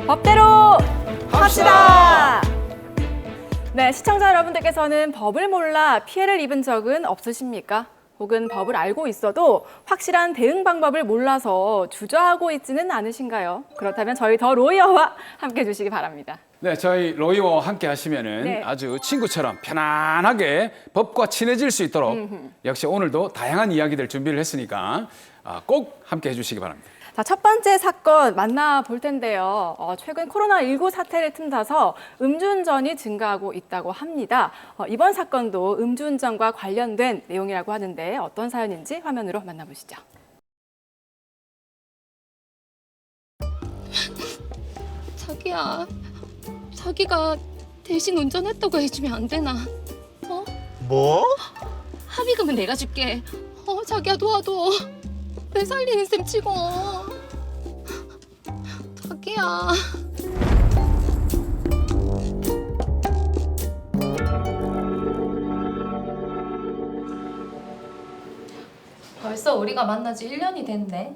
법대로 합시다. 네, 시청자 여러분들께서는 법을 몰라 피해를 입은 적은 없으십니까? 혹은 법을 알고 있어도 확실한 대응 방법을 몰라서 주저하고 있지는 않으신가요? 그렇다면 저희 더 로이어와 함께 해주시기 바랍니다. 네, 저희 로이와 함께 하시면은 네. 아주 친구처럼 편안하게 법과 친해질 수 있도록 역시 오늘도 다양한 이야기들 준비를 했으니까 꼭 함께 해주시기 바랍니다. 자, 첫 번째 사건 만나볼 텐데요. 최근 코로나19 사태를 틈타서 음주운전이 증가하고 있다고 합니다. 이번 사건도 음주운전과 관련된 내용이라고 하는데 어떤 사연인지 화면으로 만나보시죠. 자기야, 자기가 대신 운전했다고 해주면 안 되나? 어? 뭐? 합의금은 내가 줄게. 자기야 도와줘. 내 살리는 셈 치고. 자기야. 벌써 우리가 만난 지 1년이 됐네.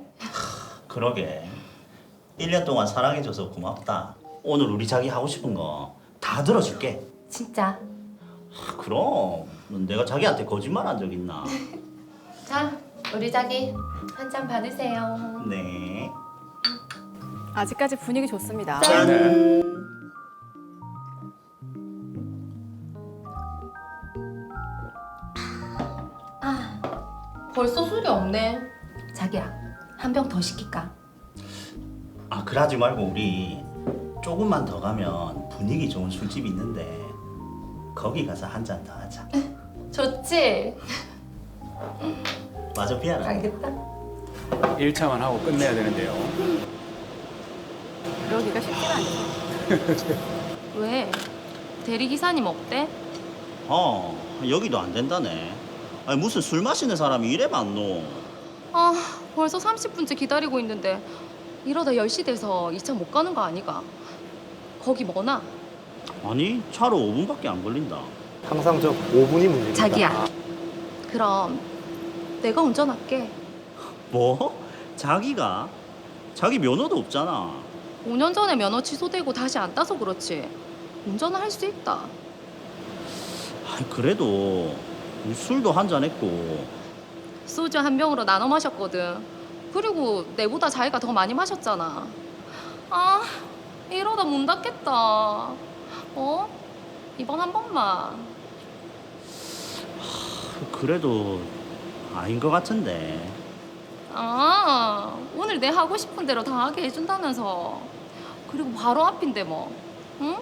그러게 1년 동안 사랑해줘서 고맙다. 오늘 우리 자기 하고 싶은 거 다 들어줄게. 진짜. 그럼 내가 자기한테 거짓말 한 적 있나? 자, 우리 자기 한 잔 받으세요. 네. 아직까지 분위기 좋습니다. 짠. 벌써 술이 없네. 자기야, 한 병 더 시킬까? 아 그러지 말고 우리 조금만 더 가면 분위기 좋은 술집 있는데 거기 가서 한 잔 더 하자. 좋지? 맞아 피아라. 알겠다. 1차만 하고 끝내야 되는데요. 그러기가 쉽지가 않죠. 왜? 대리기사님 없대? 여기도 안 된다네. 아니 무슨 술 마시는 사람이 이래 많노? 아, 벌써 30분째 기다리고 있는데 이러다 10시 돼서 2차 못 가는 거 아니가? 거기 뭐나? 아니 차로 5분밖에 안 걸린다. 항상 저 5분이 문제입니다. 자기야. 그럼 내가 운전할게. 뭐? 자기가? 자기 면허도 없잖아. 5년 전에 면허 취소되고 다시 안 따서 그렇지. 운전은 할 수 있다. 아이, 그래도 술도 한 잔 했고. 소주 한 병으로 나눠 마셨거든. 그리고 내보다 자기가 더 많이 마셨잖아. 아, 이러다 문 닫겠다. 이번 한 번만. 그래도 아닌 것 같은데. 아, 오늘 내 하고 싶은 대로 다 하게 해준다면서. 그리고 바로 앞인데 뭐. 응?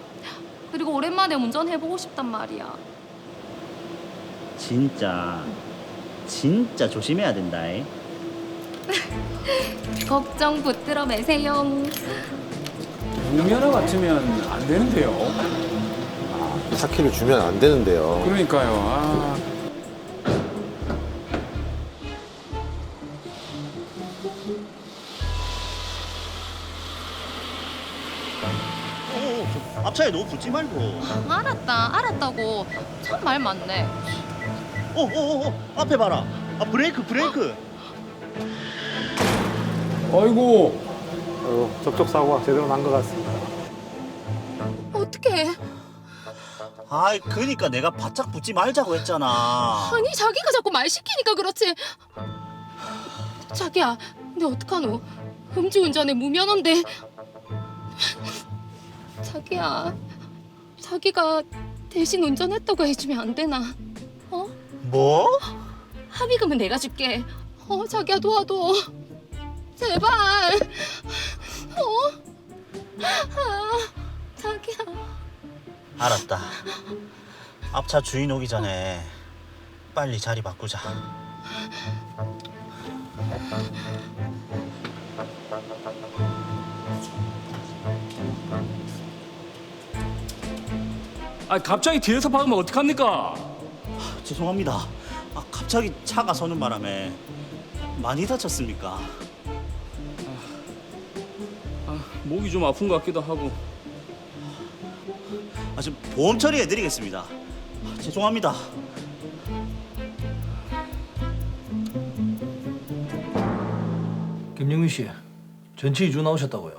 그리고 오랜만에 운전해보고 싶단 말이야. 진짜 조심해야 된다. 걱정 붙들어 매세요. 무면허 같으면 안 되는데요. 차키를 주면 안 되는데요. 그러니까요. 앞차에 너무 붙지 말고. 알았다고. 참 말 많네. 앞에 봐라. 브레이크. 아이고, 접촉 사고가 제대로 난 것 같습니다. 어떡해. 아이, 그니까 내가 바짝 붙지 말자고 했잖아. 아니, 자기가 자꾸 말 시키니까 그렇지. 자기야, 근데 어떡하노? 음주운전에 무면허인데. 자기야, 자기가 대신 운전했다고 해주면 안 되나? 뭐? 합의금은 내가 줄게. 자기야 도와줘. 제발. 자기야. 알았다. 앞차 주인 오기 전에 빨리 자리 바꾸자. 갑자기 뒤에서 박으면 어떡합니까? 죄송합니다. 갑자기 차가 서는 바람에 많이 다쳤습니까? 목이 좀 아픈 것 같기도 하고. 지금 보험 처리해드리겠습니다. 죄송합니다. 김영민 씨, 전치 2주 나오셨다고요?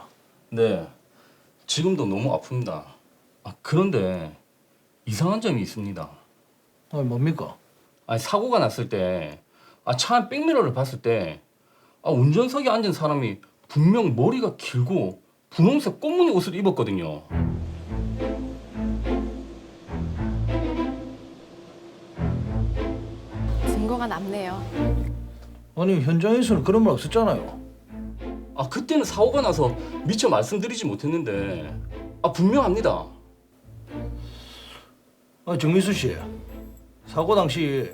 네. 지금도 너무 아픕니다. 그런데 이상한 점이 있습니다. 뭡니까? 사고가 났을 때 차 안 백미러를 봤을 때 운전석에 앉은 사람이 분명 머리가 길고 분홍색 꽃무늬 옷을 입었거든요. 증거가 남네요. 아니 현장에서는 그런 말 없었잖아요. 그때는 사고가 나서 미처 말씀드리지 못했는데 분명합니다. 정민수 씨, 사고 당시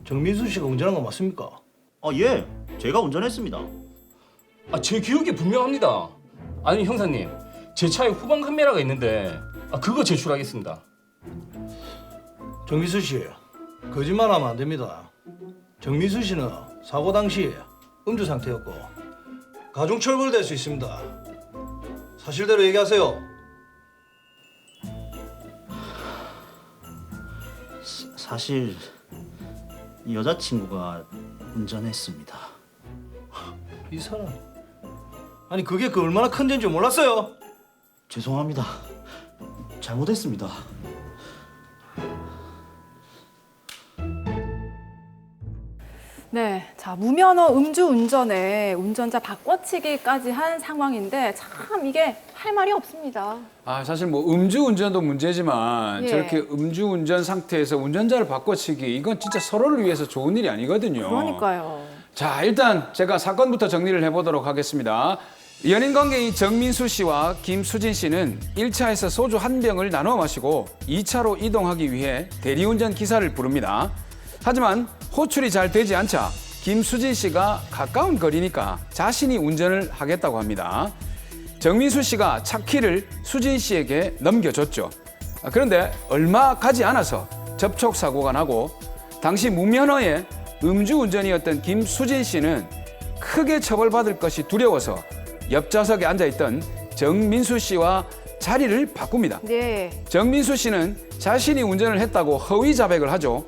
정민수 씨가 운전한 거 맞습니까? 예, 제가 운전했습니다. 제 기억이 분명합니다. 아니 형사님, 제 차에 후방 카메라가 있는데 그거 제출하겠습니다. 정민수 씨, 거짓말하면 안 됩니다. 정민수 씨는 사고 당시 음주 상태였고 가중 처벌될 수 있습니다. 사실대로 얘기하세요. 사실 여자친구가 운전했습니다. 이 사람. 아니 그게 그 얼마나 큰 죄인지 몰랐어요? 죄송합니다. 잘못했습니다. 네, 자 무면허 음주운전에 운전자 바꿔치기까지 한 상황인데 참 이게 할 말이 없습니다. 사실 뭐 음주운전도 문제지만 예. 저렇게 음주운전 상태에서 운전자를 바꿔치기 이건 진짜 서로를 위해서 좋은 일이 아니거든요. 그러니까요. 자, 일단 제가 사건부터 정리를 해보도록 하겠습니다. 연인 관계인 정민수 씨와 김수진 씨는 1차에서 소주 한 병을 나눠 마시고 2차로 이동하기 위해 대리운전 기사를 부릅니다. 하지만 호출이 잘 되지 않자 김수진 씨가 가까운 거리니까 자신이 운전을 하겠다고 합니다. 정민수 씨가 차 키를 수진 씨에게 넘겨줬죠. 그런데 얼마 가지 않아서 접촉 사고가 나고 당시 무면허의 음주운전이었던 김수진 씨는 크게 처벌받을 것이 두려워서 옆좌석에 앉아있던 정민수 씨와 자리를 바꿉니다. 네. 정민수 씨는 자신이 운전을 했다고 허위 자백을 하죠.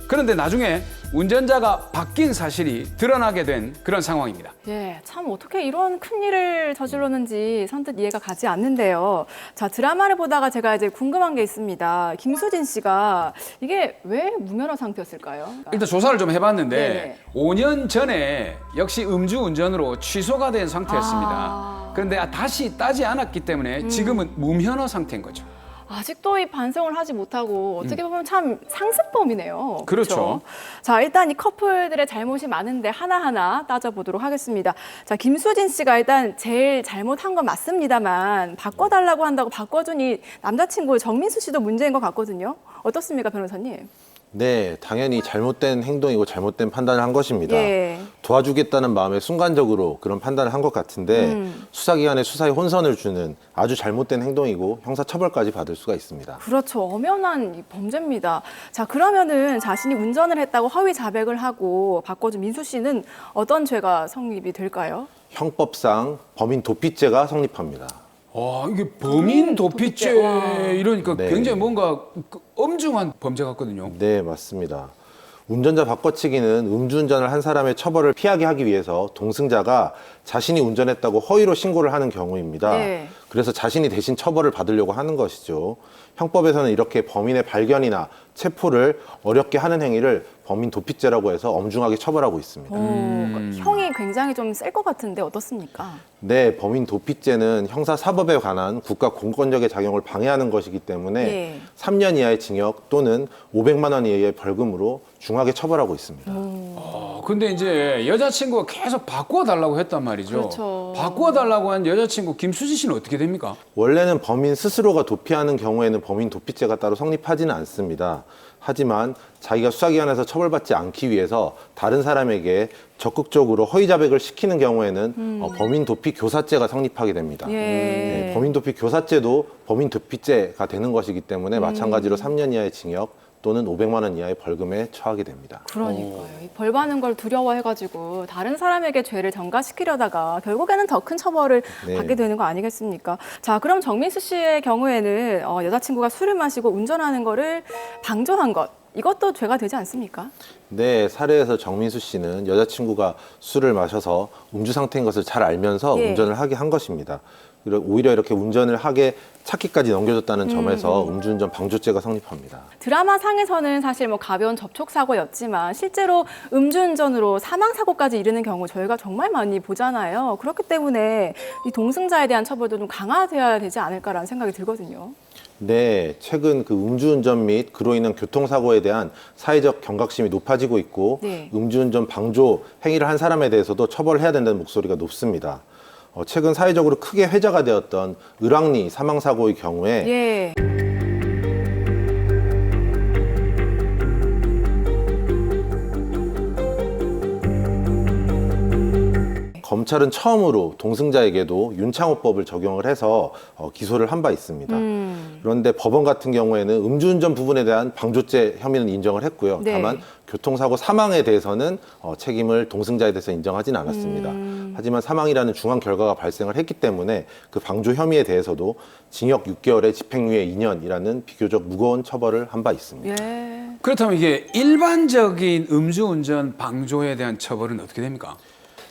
그런데 나중에 운전자가 바뀐 사실이 드러나게 된 그런 상황입니다. 예, 참 어떻게 이런 큰 일을 저질렀는지 선뜻 이해가 가지 않는데요. 자, 드라마를 보다가 제가 이제 궁금한 게 있습니다. 김수진 씨가 이게 왜 무면허 상태였을까요? 일단 조사를 좀 해봤는데 네네. 5년 전에 역시 음주운전으로 취소가 된 상태였습니다. 그런데 다시 따지 않았기 때문에 지금은 무면허 상태인 거죠. 아직도 이 반성을 하지 못하고 어떻게 보면 참 상습범이네요. 그렇죠. 자, 일단 이 커플들의 잘못이 많은데 하나하나 따져보도록 하겠습니다. 자, 김수진 씨가 일단 제일 잘못한 건 맞습니다만 바꿔달라고 한다고 바꿔준 이 남자친구 정민수 씨도 문제인 것 같거든요. 어떻습니까, 변호사님? 네, 당연히 잘못된 행동이고 잘못된 판단을 한 것입니다. 예. 도와주겠다는 마음에 순간적으로 그런 판단을 한 것 같은데 수사기관의 수사에 혼선을 주는 아주 잘못된 행동이고 형사처벌까지 받을 수가 있습니다. 그렇죠. 엄연한 이 범죄입니다. 자, 그러면은 자신이 운전을 했다고 허위 자백을 하고 바꿔준 민수 씨는 어떤 죄가 성립이 될까요? 형법상 범인 도피죄가 성립합니다. 이게 범인 도피죄. 도피죄 와. 이러니까 네. 굉장히 뭔가 엄중한 범죄 같거든요. 네, 맞습니다. 운전자 바꿔치기는 음주운전을 한 사람의 처벌을 피하게 하기 위해서 동승자가 자신이 운전했다고 허위로 신고를 하는 경우입니다. 네. 그래서 자신이 대신 처벌을 받으려고 하는 것이죠. 형법에서는 이렇게 범인의 발견이나 체포를 어렵게 하는 행위를 범인 도피죄라고 해서 엄중하게 처벌하고 있습니다. 형이 굉장히 좀 셀 것 같은데 어떻습니까? 네, 범인 도피죄는 형사사법에 관한 국가 공권력의 작용을 방해하는 것이기 때문에 예. 3년 이하의 징역 또는 500만 원 이하의 벌금으로 중하게 처벌하고 있습니다. 근데 이제 여자친구가 계속 바꿔달라고 했단 말이죠. 그렇죠. 바꿔달라고 한 여자친구 김수지 씨는 어떻게 됩니까? 원래는 범인 스스로가 도피하는 경우에는 범인 도피죄가 따로 성립하지는 않습니다. 하지만 자기가 수사기관에서 처벌받지 않기 위해서 다른 사람에게 적극적으로 허위 자백을 시키는 경우에는 범인 도피 교사죄가 성립하게 됩니다. 예. 네, 범인 도피 교사죄도 범인 도피죄가 되는 것이기 때문에 마찬가지로 3년 이하의 징역 또는 500만 원 이하의 벌금에 처하게 됩니다. 그러니까요. 이벌 받는 걸 두려워해가지고 다른 사람에게 죄를 전가시키려다가 결국에는 더 큰 처벌을 네. 받게 되는 거 아니겠습니까? 자, 그럼 정민수 씨의 경우에는 여자친구가 술을 마시고 운전하는 거를 방조한 것. 이것도 죄가 되지 않습니까? 네, 사례에서 정민수 씨는 여자친구가 술을 마셔서 음주 상태인 것을 잘 알면서 예. 운전을 하게 한 것입니다. 오히려 이렇게 운전을 하게 찾기까지 넘겨줬다는 점에서 음주운전 방조죄가 성립합니다. 드라마 상에서는 사실 뭐 가벼운 접촉 사고였지만 실제로 음주운전으로 사망 사고까지 이르는 경우 저희가 정말 많이 보잖아요. 그렇기 때문에 이 동승자에 대한 처벌도 좀 강화되어야 되지 않을까라는 생각이 들거든요. 네, 최근 그 음주운전 및 그로 인한 교통사고에 대한 사회적 경각심이 높아지고 있고 네. 음주운전 방조 행위를 한 사람에 대해서도 처벌해야 된다는 목소리가 높습니다. 최근 사회적으로 크게 회자가 되었던 을왕리 사망사고의 경우에 예. 검찰은 처음으로 동승자에게도 윤창호법을 적용을 해서 기소를 한 바 있습니다. 그런데 법원 같은 경우에는 음주운전 부분에 대한 방조죄 혐의는 인정을 했고요. 네. 다만 교통사고 사망에 대해서는 책임을 동승자에 대해서 인정하진 않았습니다. 하지만 사망이라는 중한 결과가 발생을 했기 때문에 그 방조 혐의에 대해서도 징역 6개월에 집행유예 2년이라는 비교적 무거운 처벌을 한 바 있습니다. 예. 그렇다면 이게 일반적인 음주운전 방조에 대한 처벌은 어떻게 됩니까?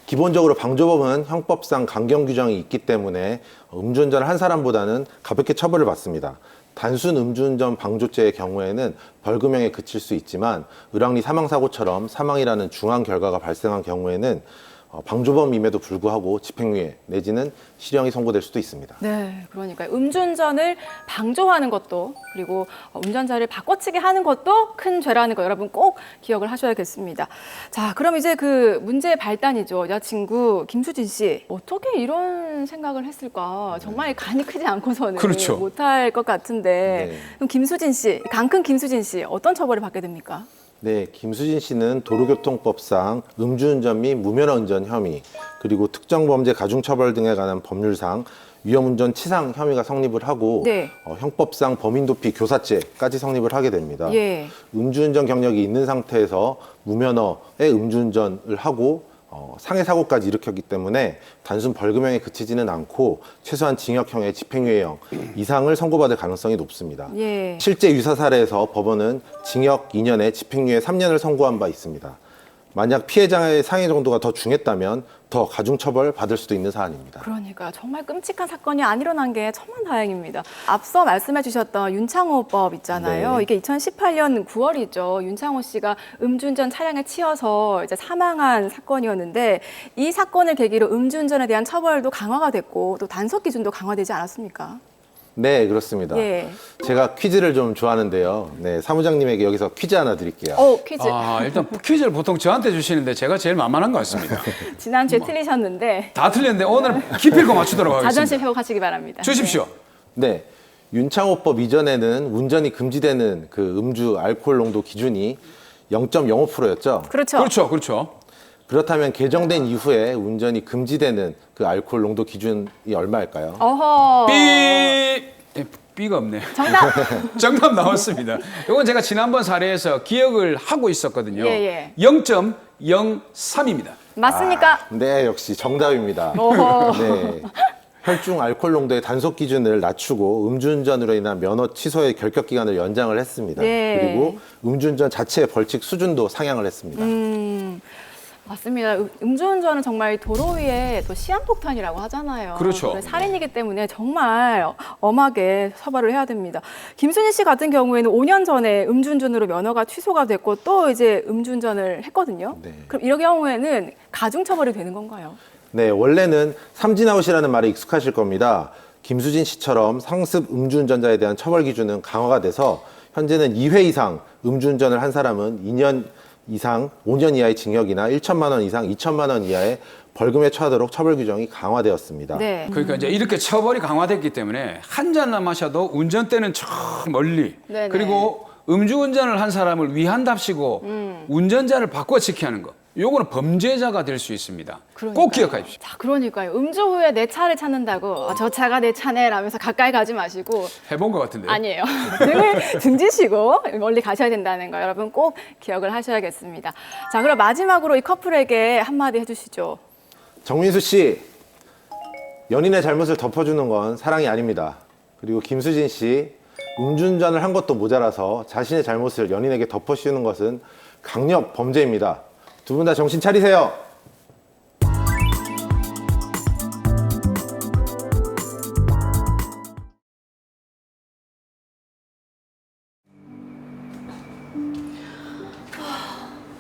기본적으로 방조법은 형법상 강경 규정이 있기 때문에 음주운전을 한 사람보다는 가볍게 처벌을 받습니다. 단순 음주운전 방조죄의 경우에는 벌금형에 그칠 수 있지만 을왕리 사망사고처럼 사망이라는 중한 결과가 발생한 경우에는 방조범임에도 불구하고 집행유예 내지는 실형이 선고될 수도 있습니다. 네, 그러니까 음주운전을 방조하는 것도 그리고 운전자를 바꿔치기 하는 것도 큰 죄라는 거 여러분 꼭 기억을 하셔야겠습니다. 자, 그럼 이제 그 문제의 발단이죠. 여자친구 김수진 씨 어떻게 이런 생각을 했을까? 정말 간이 크지 않고서는 그렇죠. 못할 것 같은데 네. 그럼 김수진 씨, 강큰 김수진 씨 어떤 처벌을 받게 됩니까? 네, 김수진 씨는 도로교통법상 음주운전 및 무면허 운전 혐의, 그리고 특정범죄 가중처벌 등에 관한 법률상 위험운전 치상 혐의가 성립을 하고 네. 형법상 범인도피 교사죄까지 성립을 하게 됩니다. 예. 음주운전 경력이 있는 상태에서 무면허의 음주운전을 하고 상해 사고까지 일으켰기 때문에 단순 벌금형에 그치지는 않고 최소한 징역형의 집행유예형 이상을 선고받을 가능성이 높습니다. 예. 실제 유사 사례에서 법원은 징역 2년에 집행유예 3년을 선고한 바 있습니다. 만약 피해자의 상해 정도가 더 중했다면 더 가중처벌 받을 수도 있는 사안입니다. 그러니까 정말 끔찍한 사건이 안 일어난 게 천만다행입니다. 앞서 말씀해 주셨던 윤창호법 있잖아요. 네. 이게 2018년 9월이죠. 윤창호 씨가 음주운전 차량에 치여서 이제 사망한 사건이었는데 이 사건을 계기로 음주운전에 대한 처벌도 강화가 됐고 또 단속 기준도 강화되지 않았습니까? 네, 그렇습니다. 예. 제가 퀴즈를 좀 좋아하는데요. 네, 사무장님에게 여기서 퀴즈 하나 드릴게요. 퀴즈. 일단 퀴즈를 보통 저한테 주시는데 제가 제일 만만한 것 같습니다. 지난주에 틀리셨는데 다 틀렸는데 오늘 기필코 맞추도록 하겠습니다. 자존심 회복하시기 바랍니다. 주십시오. 네, 윤창호법 이전에는 운전이 금지되는 그 음주 알코올 농도 기준이 0.05%였죠. 네. 그렇죠. 그렇죠, 그렇죠. 그렇다면 개정된 이후에 운전이 금지되는 그 알코올 농도 기준이 얼마일까요? 어허. 삐가 없네. 정답. 정답 나왔습니다. 이건 제가 지난번 사례에서 기억을 하고 있었거든요. 예. 0.03입니다. 맞습니까? 네, 역시 정답입니다. 어허. 네. 혈중 알코올 농도의 단속 기준을 낮추고 음주운전으로 인한 면허 취소의 결격 기간을 연장을 했습니다. 네. 그리고 음주운전 자체의 벌칙 수준도 상향을 했습니다. 맞습니다. 음주운전은 정말 도로 위에 또 시한폭탄이라고 하잖아요. 그렇죠. 그래서 살인이기 때문에 정말 엄하게 처벌을 해야 됩니다. 김순희 씨 같은 경우에는 5년 전에 음주운전으로 면허가 취소가 됐고 또 이제 음주운전을 했거든요. 네. 그럼 이런 경우에는 가중처벌이 되는 건가요? 네, 원래는 삼진아웃이라는 말에 익숙하실 겁니다. 김수진 씨처럼 상습 음주운전자에 대한 처벌 기준은 강화가 돼서 현재는 2회 이상 음주운전을 한 사람은 2년 이상 5년 이하의 징역이나 1천만 원 이상 2천만 원 이하의 벌금에 처하도록 처벌 규정이 강화되었습니다. 네. 그러니까 이제 이렇게 처벌이 강화됐기 때문에 한 잔만 마셔도 운전대는 저 멀리 네네. 그리고 음주운전을 한 사람을 위한답시고 운전자를 바꿔치기 하는 거. 요거는 범죄자가 될 수 있습니다. 그러니까요. 꼭 기억하십시오. 자, 그러니까요. 음주 후에 내 차를 찾는다고 저 차가 내 차네 라면서 가까이 가지 마시고 해본 것 같은데요. 아니에요. 등을 등지시고 멀리 가셔야 된다는 거 여러분 꼭 기억을 하셔야겠습니다. 자, 그럼 마지막으로 이 커플에게 한마디 해주시죠. 정민수 씨, 연인의 잘못을 덮어주는 건 사랑이 아닙니다. 그리고 김수진 씨, 음주운전을 한 것도 모자라서 자신의 잘못을 연인에게 덮어씌우는 것은 강력 범죄입니다. 두 분 다 정신 차리세요.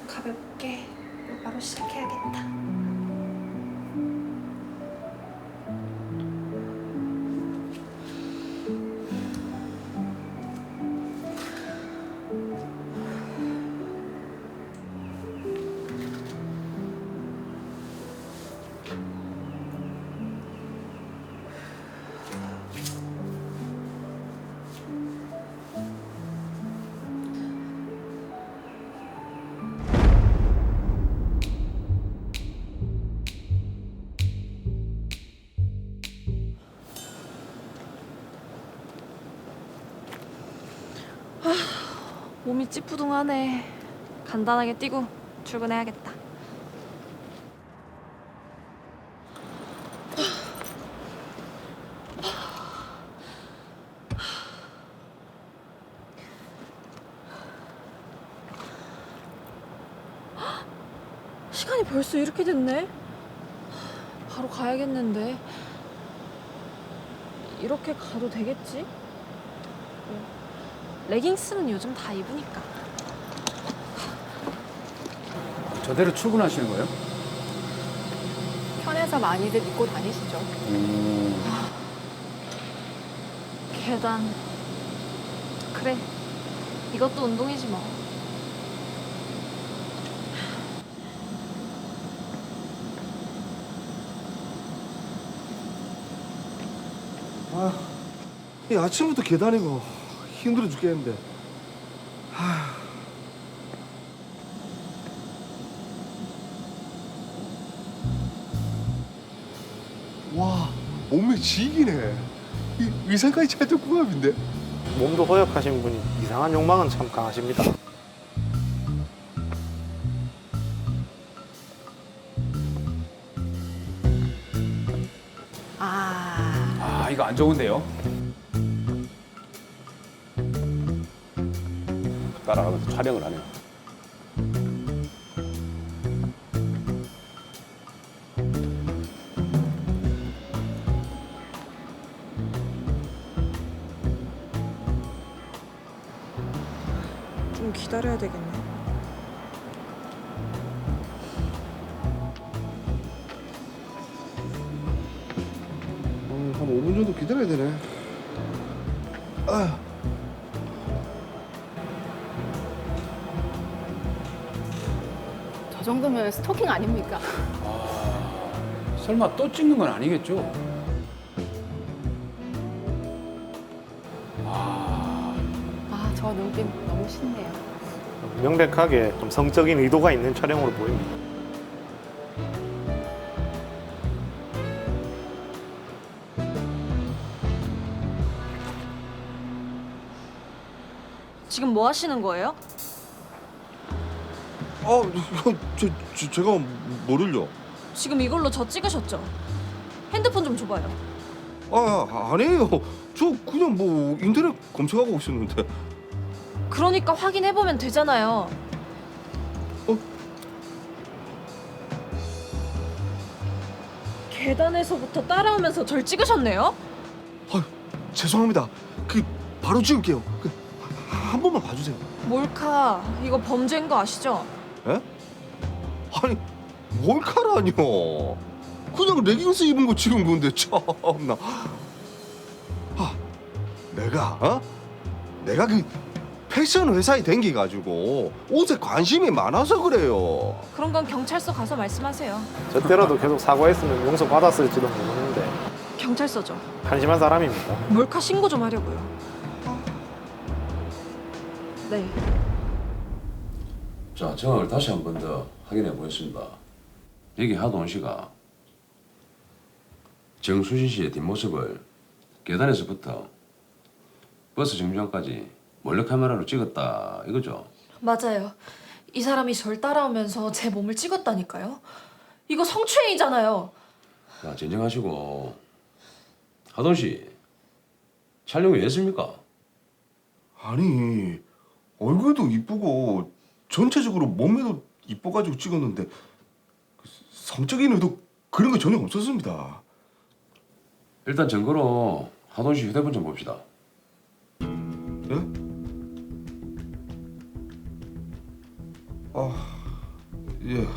가볍게 바로 시작해야겠다. 몸이 찌뿌둥하네. 간단하게 뛰고 출근해야겠다. 시간이 벌써 이렇게 됐네. 바로 가야겠는데. 이렇게 가도 되겠지? 레깅스는 요즘 다 입으니까. 저대로 출근하시는 거예요? 편해서 많이들 입고 다니시죠. 계단. 그래. 이것도 운동이지 뭐. 이 아침부터 계단이고 힘들어 죽겠는데. 와, 몸매 지기네. 이 위생까지 찰떡궁합인데. 몸도 허약하신 분이 이상한 욕망은 참 강하십니다. 아, 이거 안 좋은데요? 따라가면서 촬영을 하네요. 좀 기다려야 되겠네. 한 5분 정도 기다려야 되네. 아, 저 정도면 스토킹 아닙니까? 설마 또 찍는 건 아니겠죠? 아, 저 눈빛 너무 싫네요. 명백하게 좀 성적인 의도가 있는 촬영으로 보입니다. 지금 뭐 하시는 거예요? 제가 뭐를요? 지금 이걸로 저 찍으셨죠? 핸드폰 좀 줘봐요. 아니에요. 저 그냥 뭐 인터넷 검색하고 있었는데. 그러니까 확인해보면 되잖아요. 계단에서부터 따라오면서 절 찍으셨네요? 죄송합니다. 바로 찍을게요. 한 번만 봐주세요. 몰카, 이거 범죄인 거 아시죠? 에? 아니, 몰카라뇨. 그냥 레깅스 입은 거 찍은 건데 참나. 내가 그 패션 회사에 댕겨가지고 옷에 관심이 많아서 그래요. 그런 건 경찰서 가서 말씀하세요. 저 때라도 계속 사과했으면 용서 받았을지도 모르는데 경찰서죠. 한심한 사람입니다. 몰카 신고 좀 하려고요. 네. 자, 정황을 다시 한 번 더 확인해 보겠습니다. 여기 하도원 씨가 정수진 씨의 뒷모습을 계단에서부터 버스 정류장까지 몰래카메라로 찍었다 이거죠? 맞아요. 이 사람이 절 따라오면서 제 몸을 찍었다니까요. 이거 성추행이잖아요. 자, 진정하시고. 하도원 씨, 촬영 왜 했습니까? 아니 얼굴도 이쁘고 전체적으로 몸매도 이뻐가지고 찍었는데 성적인 의도 그런 거 전혀 없었습니다. 일단 증거로 하돈 씨 휴대폰 좀 봅시다. 예? 예.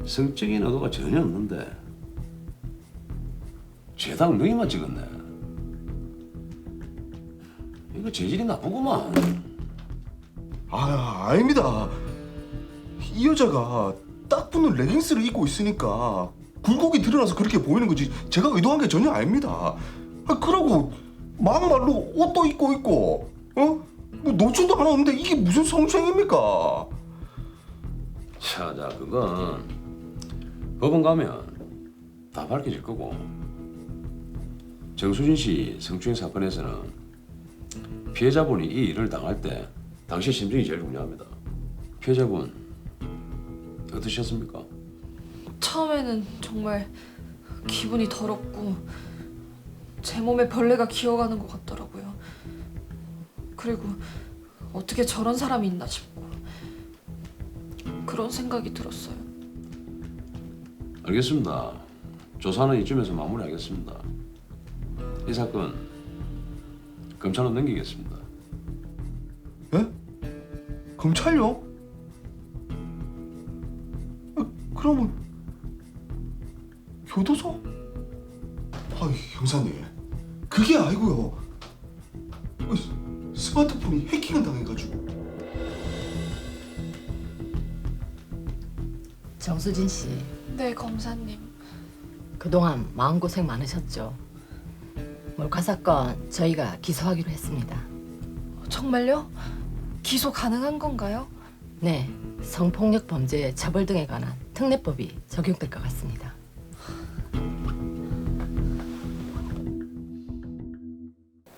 성적인 의도가 전혀 없는데 죄당 너희만 찍었네. 이거 재질이 나쁘구만. 아닙니다. 이 여자가 딱 붙는 레깅스를 입고 있으니까 굴곡이 드러나서 그렇게 보이는 거지 제가 의도한 게 전혀 아닙니다. 그러고 막말로 옷도 입고 있고 뭐 노출도 하나 없는데 이게 무슨 성추행입니까? 자, 그건 법원 가면 다 밝혀질 거고. 정수진 씨 성추행 사건에서는 피해자분이 이 일을 당할 때 당시 심정이 제일 중요합니다. 피해자분 어떠셨습니까? 처음에는 정말 기분이 더럽고 제 몸에 벌레가 기어가는 것 같더라고요. 그리고 어떻게 저런 사람이 있나 싶고 그런 생각이 들었어요. 알겠습니다. 조사는 이쯤에서 마무리하겠습니다. 이 사건 검찰로 넘기겠습니다. 예? 검찰요? 그러면 교도소? 형사님 그게 아니고요. 스마트폰이 해킹을 당해가지고. 정수진 씨, 네, 검사님. 그동안 마음고생 많으셨죠? 몰카 사건 저희가 기소하기로 했습니다. 정말요? 기소 가능한 건가요? 네, 성폭력 범죄 처벌 등에 관한 특례법이 적용될 것 같습니다.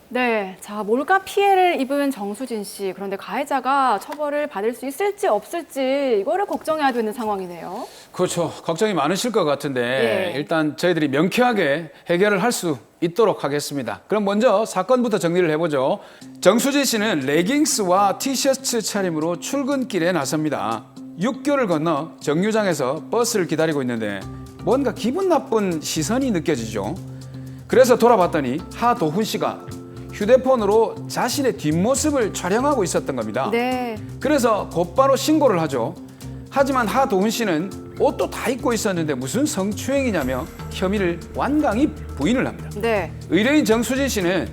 네, 자, 몰카 피해를 입은 정수진 씨. 그런데 가해자가 처벌을 받을 수 있을지 없을지 이거를 걱정해야 되는 상황이네요. 그렇죠. 걱정이 많으실 것 같은데 예. 일단 저희들이 명쾌하게 해결을 할 수 있도록 하겠습니다. 그럼 먼저 사건부터 정리를 해보죠. 정수진 씨는 레깅스와 티셔츠 차림으로 출근길에 나섭니다. 육교를 건너 정류장에서 버스를 기다리고 있는데 뭔가 기분 나쁜 시선이 느껴지죠. 그래서 돌아봤더니 하도훈 씨가 휴대폰으로 자신의 뒷모습을 촬영하고 있었던 겁니다. 네. 그래서 곧바로 신고를 하죠. 하지만 하도훈 씨는 옷도 다 입고 있었는데 무슨 성추행이냐며 혐의를 완강히 부인을 합니다. 네. 의뢰인 정수진 씨는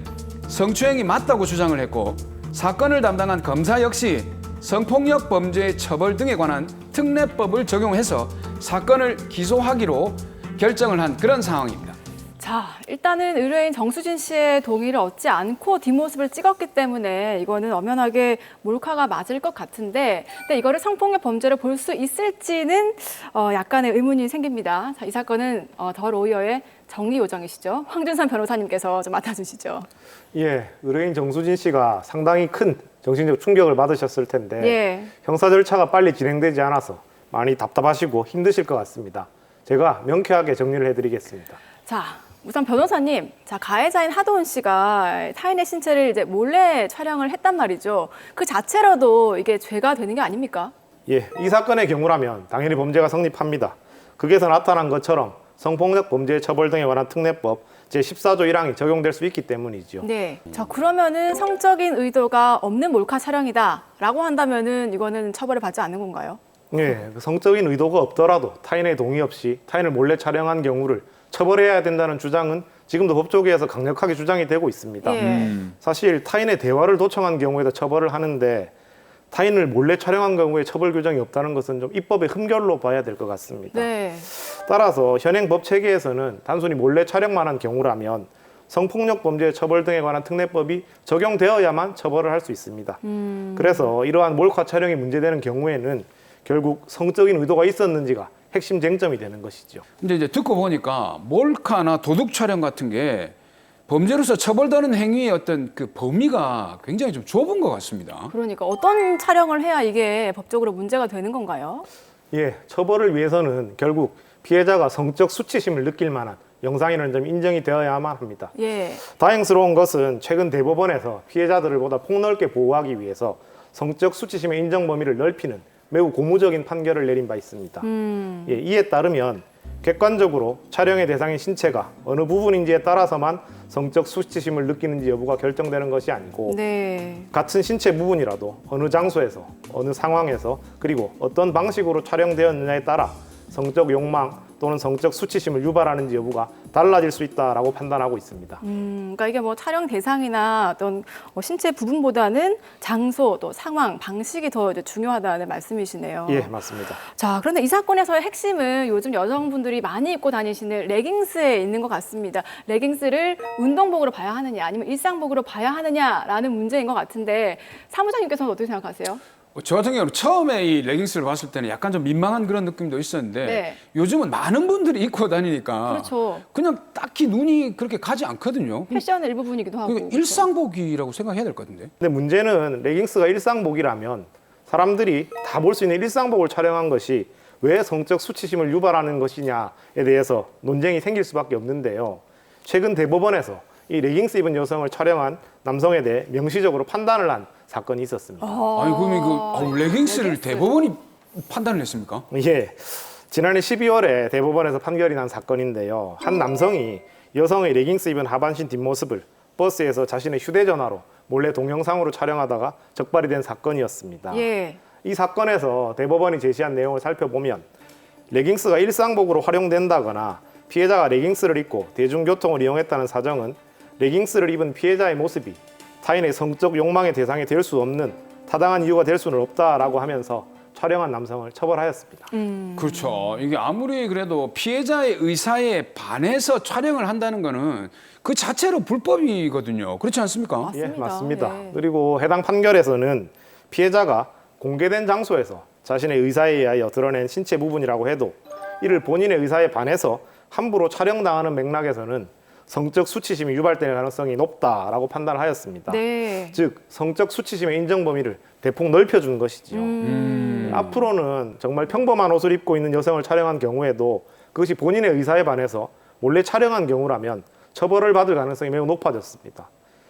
성추행이 맞다고 주장을 했고 사건을 담당한 검사 역시 성폭력 범죄 처벌 등에 관한 특례법을 적용해서 사건을 기소하기로 결정을 한 그런 상황입니다. 자, 일단은 의뢰인 정수진 씨의 동의를 얻지 않고 뒷모습을 찍었기 때문에 이거는 엄연하게 몰카가 맞을 것 같은데, 근데 이거를 성폭력 범죄로 볼 수 있을지는 약간의 의문이 생깁니다. 자, 이 사건은 더 로이어의 정리 요정이시죠. 황준선 변호사님께서 좀 맡아주시죠. 예, 의뢰인 정수진 씨가 상당히 큰 정신적 충격을 받으셨을 텐데 예. 형사 절차가 빨리 진행되지 않아서 많이 답답하시고 힘드실 것 같습니다. 제가 명쾌하게 정리를 해드리겠습니다. 자, 우선 변호사님, 자, 가해자인 하도훈 씨가 타인의 신체를 이제 몰래 촬영을 했단 말이죠. 그 자체로도 이게 죄가 되는 게 아닙니까? 예, 이 사건의 경우라면 당연히 범죄가 성립합니다. 극에서 나타난 것처럼 성폭력 범죄 처벌 등에 관한 특례법 제14조 1항이 적용될 수 있기 때문이죠. 네. 자, 그러면은 성적인 의도가 없는 몰카 촬영이다라고 한다면은 이거는 처벌을 받지 않는 건가요? 예, 성적인 의도가 없더라도 타인의 동의 없이 타인을 몰래 촬영한 경우를 처벌해야 된다는 주장은 지금도 법조계에서 강력하게 주장이 되고 있습니다. 예. 사실 타인의 대화를 도청한 경우에도 처벌을 하는데 타인을 몰래 촬영한 경우에 처벌 규정이 없다는 것은 좀 입법의 흠결로 봐야 될 것 같습니다. 네. 따라서 현행 법 체계에서는 단순히 몰래 촬영만 한 경우라면 성폭력 범죄 처벌 등에 관한 특례법이 적용되어야만 처벌을 할 수 있습니다. 그래서 이러한 몰카 촬영이 문제되는 경우에는 결국 성적인 의도가 있었는지가 핵심 쟁점이 되는 것이죠. 근데 이제 듣고 보니까 몰카나 도둑 촬영 같은 게 범죄로서 처벌되는 행위의 어떤 그 범위가 굉장히 좀 좁은 것 같습니다. 그러니까 어떤 촬영을 해야 이게 법적으로 문제가 되는 건가요? 예, 처벌을 위해서는 결국 피해자가 성적 수치심을 느낄 만한 영상이라는 점이 인정이 되어야만 합니다. 예. 다행스러운 것은 최근 대법원에서 피해자들을 보다 폭넓게 보호하기 위해서 성적 수치심의 인정 범위를 넓히는 매우 고무적인 판결을 내린 바 있습니다. 예, 이에 따르면 객관적으로 촬영의 대상인 신체가 어느 부분인지에 따라서만 성적 수치심을 느끼는지 여부가 결정되는 것이 아니고 네. 같은 신체 부분이라도 어느 장소에서 어느 상황에서 그리고 어떤 방식으로 촬영되었느냐에 따라 성적 욕망 또는 성적 수치심을 유발하는지 여부가 달라질 수 있다라고 판단하고 있습니다. 그러니까 이게 뭐 촬영 대상이나 어떤 신체 부분보다는 장소, 또 상황, 방식이 더 이제 중요하다는 말씀이시네요. 예, 맞습니다. 자, 그런데 이 사건에서의 핵심은 요즘 여성분들이 많이 입고 다니시는 레깅스에 있는 것 같습니다. 레깅스를 운동복으로 봐야 하느냐, 아니면 일상복으로 봐야 하느냐라는 문제인 것 같은데 사무장님께서는 어떻게 생각하세요? 저 같은 경우는 처음에 이 레깅스를 봤을 때는 약간 좀 민망한 그런 느낌도 있었는데 네. 요즘은 많은 분들이 입고 다니니까 그렇죠. 그냥 딱히 눈이 그렇게 가지 않거든요. 패션의 일부분이기도 하고. 그러니까 일상복이라고 생각해야 될 것 같은데. 근데 문제는 레깅스가 일상복이라면 사람들이 다 볼 수 있는 일상복을 촬영한 것이 왜 성적 수치심을 유발하는 것이냐에 대해서 논쟁이 생길 수밖에 없는데요. 최근 대법원에서 이 레깅스 입은 여성을 촬영한 남성에 대해 명시적으로 판단을 한 사건이 있었습니다. 아니 그러면 그 레깅스를 대법원이 판단을 했습니까? 예, 지난해 12월에 대법원에서 판결이 난 사건인데요. 한 남성이 여성의 레깅스 입은 하반신 뒷모습을 버스에서 자신의 휴대전화로 몰래 동영상으로 촬영하다가 적발이 된 사건이었습니다. 예. 이 사건에서 대법원이 제시한 내용을 살펴보면 레깅스가 일상복으로 활용된다거나 피해자가 레깅스를 입고 대중교통을 이용했다는 사정은 레깅스를 입은 피해자의 모습이 타인의 성적 욕망의 대상이 될 수 없는 타당한 이유가 될 수는 없다라고 하면서 촬영한 남성을 처벌하였습니다. 그렇죠. 이게 아무리 그래도 피해자의 의사에 반해서 촬영을 한다는 거는 그 자체로 불법이거든요. 그렇지 않습니까? 맞습니다. 예, 맞습니다. 예. 그리고 해당 판결에서는 피해자가 공개된 장소에서 자신의 의사에 의하여 드러낸 신체 부분이라고 해도 이를 본인의 의사에 반해서 함부로 촬영당하는 맥락에서는 성적 수치심이 유발될 가능성이 높다라고 판단하였습니다. 네. 즉 성적 수치심의 인정 범위를 대폭 넓혀준 것이지요. 앞으로는 정말 평범한 옷을 입고 있는 여성을 촬영한 경우에도 그것이 본인의 의사에 반해서 몰래 촬영한 경우라면 처벌을 받을 가능성이 매우 높아졌습니다.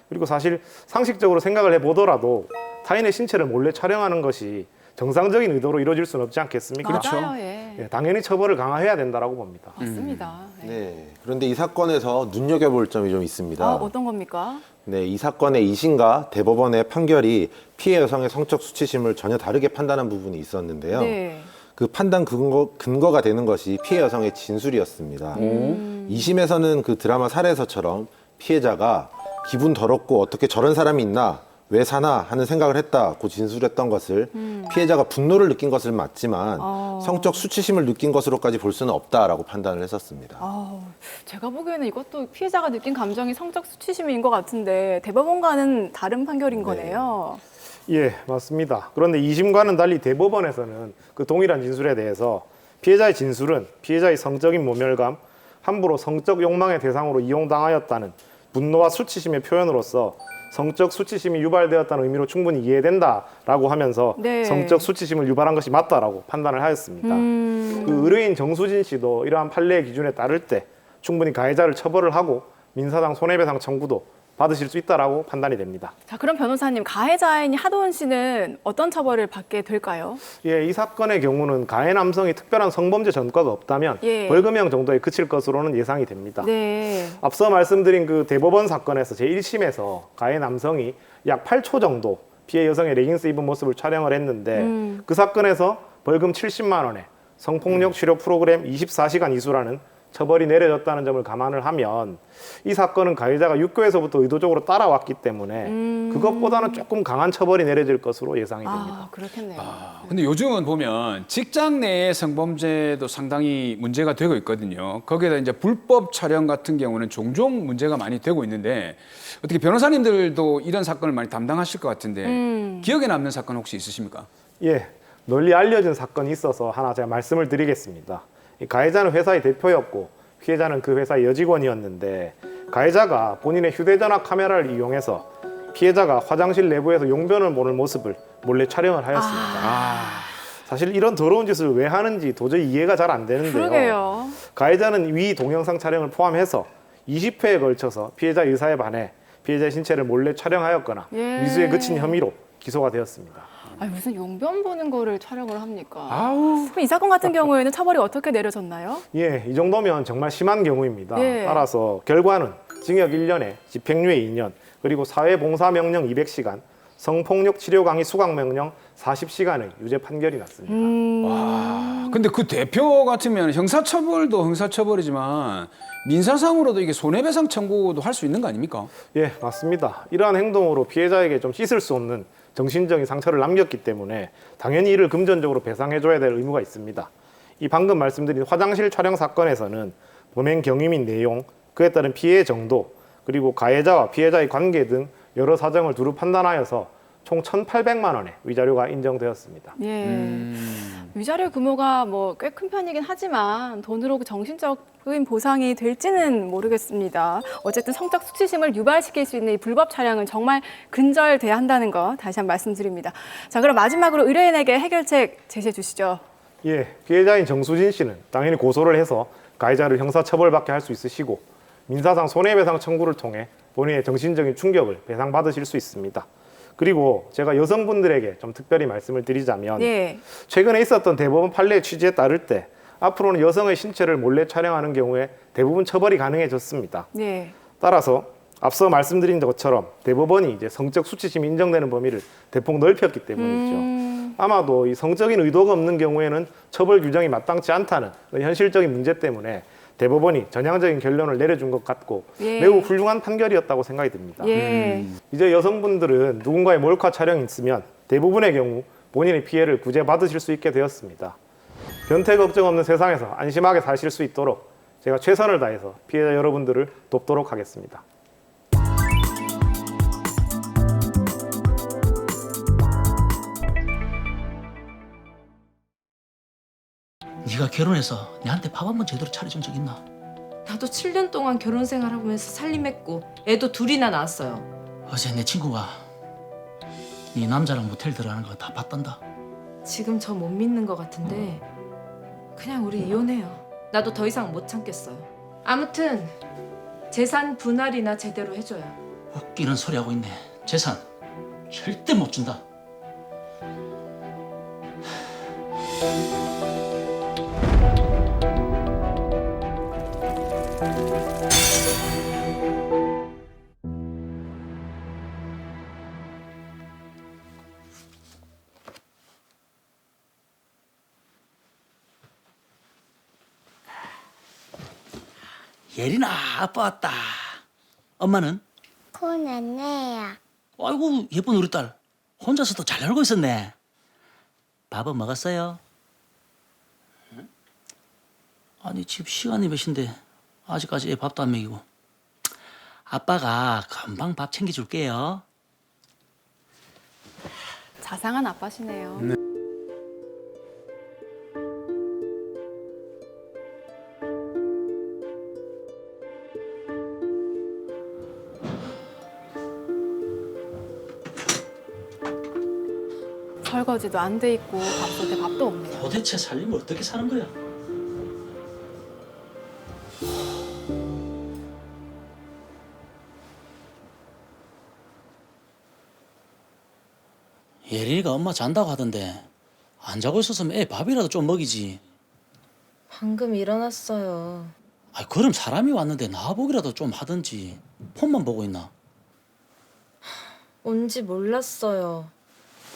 그리고 사실 상식적으로 생각을 해보더라도 타인의 신체를 몰래 촬영하는 것이 정상적인 의도로 이루어질 수는 없지 않겠습니까? 맞아요. 예. 예, 당연히 처벌을 강화해야 된다라고 봅니다. 맞습니다. 예. 네. 그런데 이 사건에서 눈여겨볼 점이 좀 있습니다. 어떤 겁니까? 네, 이 사건의 2심과 대법원의 판결이 피해 여성의 성적 수치심을 전혀 다르게 판단한 부분이 있었는데요. 네. 그 판단 근거가 되는 것이 피해 여성의 진술이었습니다. 2심에서는 그 드라마 살해에서처럼 피해자가 기분 더럽고 어떻게 저런 사람이 있나, 왜 사나 하는 생각을 했다고 진술했던 것을 피해자가 분노를 느낀 것은 맞지만 성적 수치심을 느낀 것으로까지 볼 수는 없다라고 판단을 했었습니다. 제가 보기에는 이것도 피해자가 느낀 감정이 성적 수치심인 것 같은데 대법원과는 다른 판결인 거네요. 예, 맞습니다. 그런데 2심과는 달리 대법원에서는 그 동일한 진술에 대해서 피해자의 진술은 피해자의 성적인 모멸감, 함부로 성적 욕망의 대상으로 이용당하였다는 분노와 수치심의 표현으로서 성적 수치심이 유발되었다는 의미로 충분히 이해된다라고 하면서 네. 성적 수치심을 유발한 것이 맞다라고 판단을 하였습니다. 그 의뢰인 정수진 씨도 이러한 판례의 기준에 따를 때 충분히 가해자를 처벌을 하고 민사상 손해배상 청구도 받으실 수 있다라고 판단이 됩니다. 자, 그럼 변호사님, 가해자인 하도은 씨는 어떤 처벌을 받게 될까요? 예, 이 사건의 경우는 가해 남성이 특별한 성범죄 전과가 없다면 예. 벌금형 정도에 그칠 것으로는 예상이 됩니다. 네. 앞서 말씀드린 그 대법원 사건에서 제1심에서 가해 남성이 약 8초 정도 피해 여성의 레깅스 입은 모습을 촬영을 했는데 그 사건에서 벌금 70만 원에 성폭력 치료 프로그램 24시간 이수라는 처벌이 내려졌다는 점을 감안을 하면 이 사건은 가해자가 육교에서부터 의도적으로 따라왔기 때문에 그것보다는 조금 강한 처벌이 내려질 것으로 예상이 됩니다. 그렇겠네요. 근데 요즘은 보면 직장 내의 성범죄도 상당히 문제가 되고 있거든요. 거기에다 이제 불법 촬영 같은 경우는 종종 문제가 많이 되고 있는데 어떻게 변호사님들도 이런 사건을 많이 담당하실 것 같은데 기억에 남는 사건 혹시 있으십니까? 예, 널리 알려진 사건이 있어서 하나 제가 말씀을 드리겠습니다. 이 가해자는 회사의 대표였고 피해자는 그 회사의 여직원이었는데 가해자가 본인의 휴대전화 카메라를 이용해서 피해자가 화장실 내부에서 용변을 보는 모습을 몰래 촬영을 하였습니다. 사실 이런 더러운 짓을 왜 하는지 도저히 이해가 잘 안 되는데요. 그러게요. 가해자는 위 동영상 촬영을 포함해서 20회에 걸쳐서 피해자 의사에 반해 피해자의 신체를 몰래 촬영하였거나 예. 미수에 그친 혐의로 기소가 되었습니다. 아니, 무슨 용변 보는 거를 촬영을 합니까? 아우. 그럼 이 사건 같은 경우에는 처벌이 어떻게 내려졌나요? 예, 이 정도면 정말 심한 경우입니다. 예. 따라서 결과는 징역 1년에 집행유예 2년, 그리고 사회봉사명령 200시간, 성폭력 치료 강의 수강명령 40시간의 유죄 판결이 났습니다. 와, 근데 그 대표 같으면 형사처벌도 형사처벌이지만 민사상으로도 이게 손해배상 청구도 할 수 있는 거 아닙니까? 예, 맞습니다. 이러한 행동으로 피해자에게 좀 씻을 수 없는 정신적인 상처를 남겼기 때문에 당연히 이를 금전적으로 배상해줘야 될 의무가 있습니다. 이 방금 말씀드린 화장실 촬영 사건에서는 범행 경위 및 내용, 그에 따른 피해 정도, 그리고 가해자와 피해자의 관계 등 여러 사정을 두루 판단하여서 총 1,800만 원의 위자료가 인정되었습니다. 예. 위자료 규모가 뭐 꽤 큰 편이긴 하지만 돈으로 그 정신적인 보상이 될지는 모르겠습니다. 어쨌든 성적 수치심을 유발시킬 수 있는 이 불법 촬영은 정말 근절돼야 한다는 거 다시 한번 말씀드립니다. 자, 그럼 마지막으로 의뢰인에게 해결책 제시해 주시죠. 예, 피해자인 정수진 씨는 당연히 고소를 해서 가해자를 형사처벌받게 할 수 있으시고 민사상 손해배상 청구를 통해 본인의 정신적인 충격을 배상받으실 수 있습니다. 그리고 제가 여성분들에게 좀 특별히 말씀을 드리자면 예. 최근에 있었던 대법원 판례 취지에 따를 때 앞으로는 여성의 신체를 몰래 촬영하는 경우에 대부분 처벌이 가능해졌습니다. 예. 따라서 앞서 말씀드린 것처럼 대법원이 이제 성적 수치심이 인정되는 범위를 대폭 넓혔기 때문이죠. 아마도 이 성적인 의도가 없는 경우에는 처벌 규정이 마땅치 않다는 현실적인 문제 때문에 대법원이 전향적인 결론을 내려준 것 같고 예. 매우 훌륭한 판결이었다고 생각이 듭니다. 예. 이제 여성분들은 누군가의 몰카 촬영이 있으면 대부분의 경우 본인의 피해를 구제받으실 수 있게 되었습니다. 변태 걱정 없는 세상에서 안심하게 사실 수 있도록 제가 최선을 다해서 피해자 여러분들을 돕도록 하겠습니다. 네가 결혼해서 내한테 밥 한 번 제대로 차려준 적 있나? 나도 7년 동안 결혼 생활하면서 살림했고 애도 둘이나 낳았어요. 어제 내 친구가 네 남자랑 모텔 들어가는 거 다 봤단다. 지금 저 못 믿는 것 같은데 그냥 우리 이혼해요. 나도 더 이상 못 참겠어요. 아무튼 재산 분할이나 제대로 해줘요. 웃기는 소리 하고 있네. 재산 절대 못 준다. 예린아, 아빠 왔다. 엄마는? 코네네야. 아이고, 예쁜 우리 딸. 혼자서도 잘 놀고 있었네. 밥은 먹었어요? 응? 아니, 지금 시간이 몇 시인데 아직까지 애 밥도 안 먹이고. 아빠가 금방 밥 챙겨줄게요. 자상한 아빠시네요. 설거지도 안 돼 있고 밥솥에 밥도 없네요. 도대체 살림을 어떻게 사는 거야? 예린이가 엄마 잔다고 하던데 안 자고 있었으면 애 밥이라도 좀 먹이지. 방금 일어났어요. 아, 그럼 사람이 왔는데 나와보기라도 좀 하든지. 폰만 보고 있나? 온지 몰랐어요.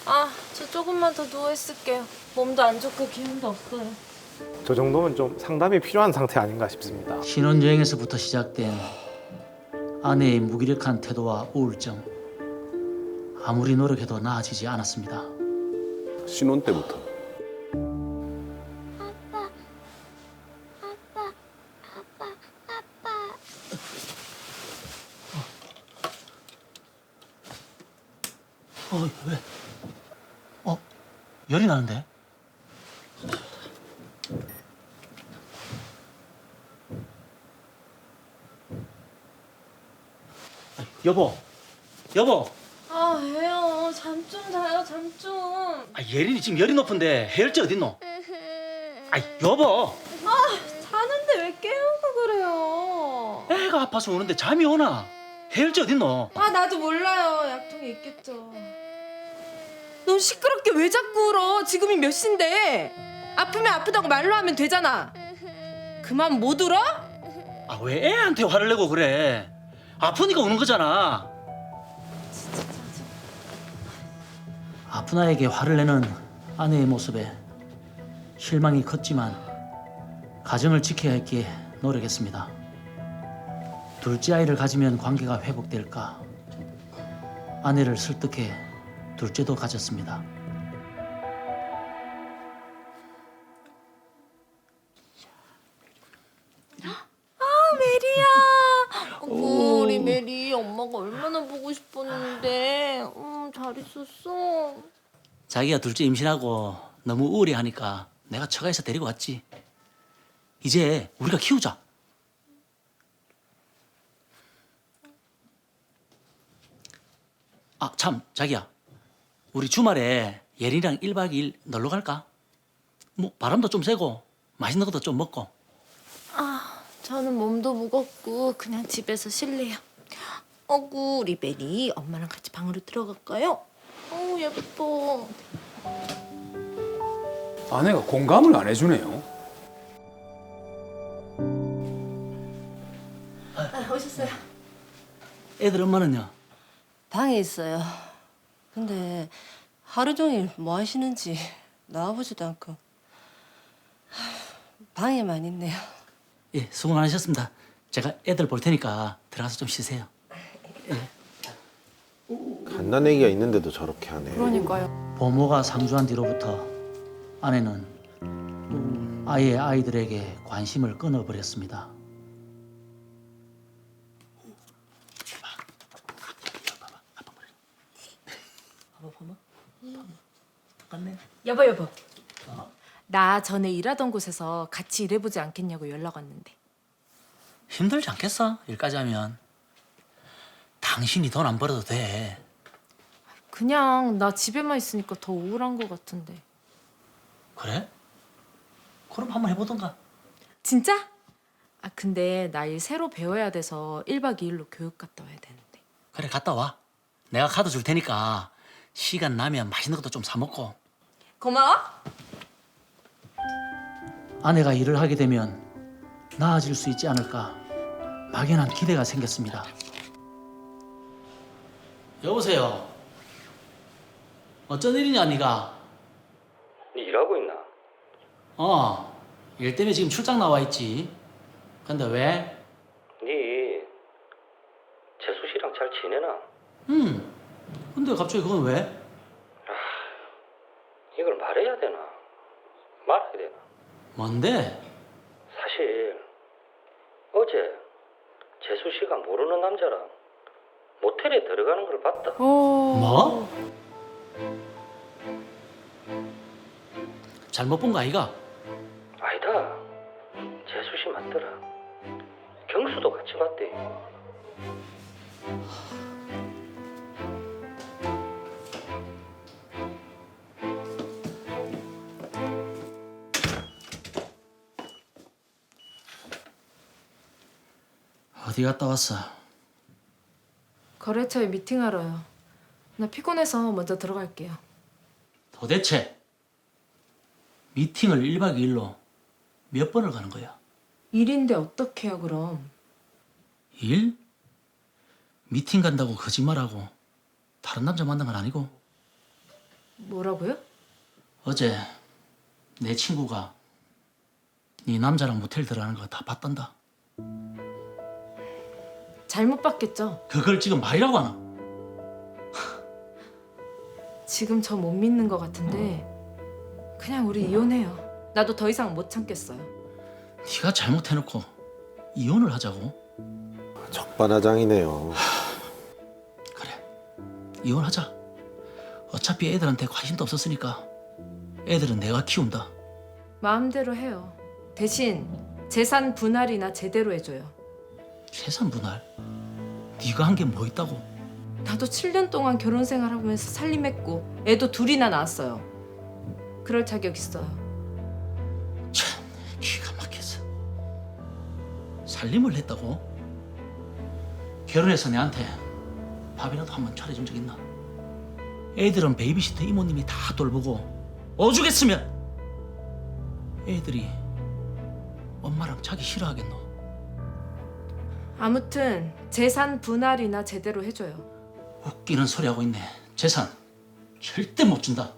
아, 저 조금만 더 누워 있을게요. 몸도 안 좋고 기운도 없어요. 저 정도면 좀 상담이 필요한 상태 아닌가 싶습니다. 신혼여행에서부터 시작된 아내의 무기력한 태도와 우울증. 아무리 노력해도 나아지지 않았습니다. 신혼 때부터. 왜? 열이 나는데? 여보, 여보. 아 왜요? 잠 좀 자요, 잠 좀. 아, 예린이 지금 열이 높은데 해열제 어딨노? 아, 여보. 자는데 왜 깨우고 그래요? 애가 아파서 오는데 잠이 오나? 해열제 어딨노? 아 나도 몰라요. 약통이 있겠죠. 넌 시끄럽게 왜 자꾸 울어? 지금이 몇 시인데? 아프면 아프다고 말로 하면 되잖아. 그만 못 울어? 아, 왜 애한테 화를 내고 그래? 아프니까 우는 거잖아. 아픈 아이에게 화를 내는 아내의 모습에 실망이 컸지만 가정을 지켜야 했기에 노력했습니다. 둘째 아이를 가지면 관계가 회복될까? 아내를 설득해 둘째도 가졌습니다. 메리야. 우리 메리 엄마가 얼마나 보고 싶었는데. 잘 있었어. 자기가 둘째 임신하고 너무 우울해하니까 내가 처가에서 데리고 왔지. 이제 우리가 키우자. 아, 참, 자기야. 우리 주말에 예린이랑 1박 2일 놀러 갈까? 뭐 바람도 좀 쐬고 맛있는 것도 좀 먹고. 저는 몸도 무겁고 그냥 집에서 쉴래요. 어구 우리 메리 엄마랑 같이 방으로 들어갈까요? 예뻐. 아내가 공감을 안 해주네요. 오셨어요? 애들 엄마는요? 방에 있어요. 근데 하루 종일 뭐 하시는지 나와보지도 않고 방에만 있네요. 예, 수고 많으셨습니다. 제가 애들 볼 테니까 들어가서 좀 쉬세요. 갓난애기가 있는데도 저렇게 하네. 그러니까요. 보모가 상주한 뒤로부터 아내는 아이의 아이들에게 관심을 끊어버렸습니다. 여보. 나 전에 일하던 곳에서 같이 일해보지 않겠냐고 연락 왔는데. 힘들지 않겠어? 일까지 하면. 당신이 돈 안 벌어도 돼. 그냥 나 집에만 있으니까 더 우울한 것 같은데. 그래? 그럼 한번 해보던가. 진짜? 근데 나 일 새로 배워야 돼서 1박 2일로 교육 갔다 와야 되는데. 그래, 갔다 와. 내가 카드 줄 테니까 시간 나면 맛있는 것도 좀 사 먹고. 고마워. 아내가 일을 하게 되면 나아질 수 있지 않을까 막연한 기대가 생겼습니다. 여보세요. 어쩐 일이냐, 네가? 니 일하고 있나? 일 때문에 지금 출장 나와 있지. 근데 왜? 니 재수 씨랑 잘 지내나? 근데 갑자기 그건 왜? 이걸 말해야 되나? 말아야 되나? 뭔데? 사실 어제 재수 씨가 모르는 남자랑 모텔에 들어가는 걸 봤다. 뭐? 잘못 본 거 아이가? 아니다. 재수 씨 맞더라. 경수도 같이 봤대. 어디 갔다 왔어? 거래처에 미팅하러요. 나 피곤해서 먼저 들어갈게요. 도대체 미팅을 1박 2일로 몇 번을 가는 거야? 일인데 어떡해요 그럼. 일? 미팅 간다고 거짓말하고 다른 남자 만난 건 아니고? 뭐라고요? 어제 내 친구가 네 남자랑 모텔 들어가는 거 다 봤단다. 잘못 봤겠죠? 그걸 지금 말이라고 하나? 지금 저 못 믿는 것 같은데 그냥 우리 이혼해요. 나도 더 이상 못 참겠어요. 네가 잘못해놓고 이혼을 하자고? 적반하장이네요. 이혼하자. 어차피 애들한테 관심도 없었으니까 애들은 내가 키운다. 마음대로 해요. 대신 재산 분할이나 제대로 해줘요. 재산 분할? 네가 한 게 뭐 있다고? 나도 7년 동안 결혼 생활하면서 살림했고 애도 둘이나 낳았어요. 그럴 자격 있어요. 참 기가 막혔어. 살림을 했다고? 결혼해서 내한테 밥이라도 한번 차려준 적 있나? 애들은 베이비시터 이모님이 다 돌보고 오죽했으면 애들이 엄마랑 자기 싫어하겠노? 아무튼 재산 분할이나 제대로 해줘요. 웃기는 소리 하고 있네. 재산 절대 못 준다.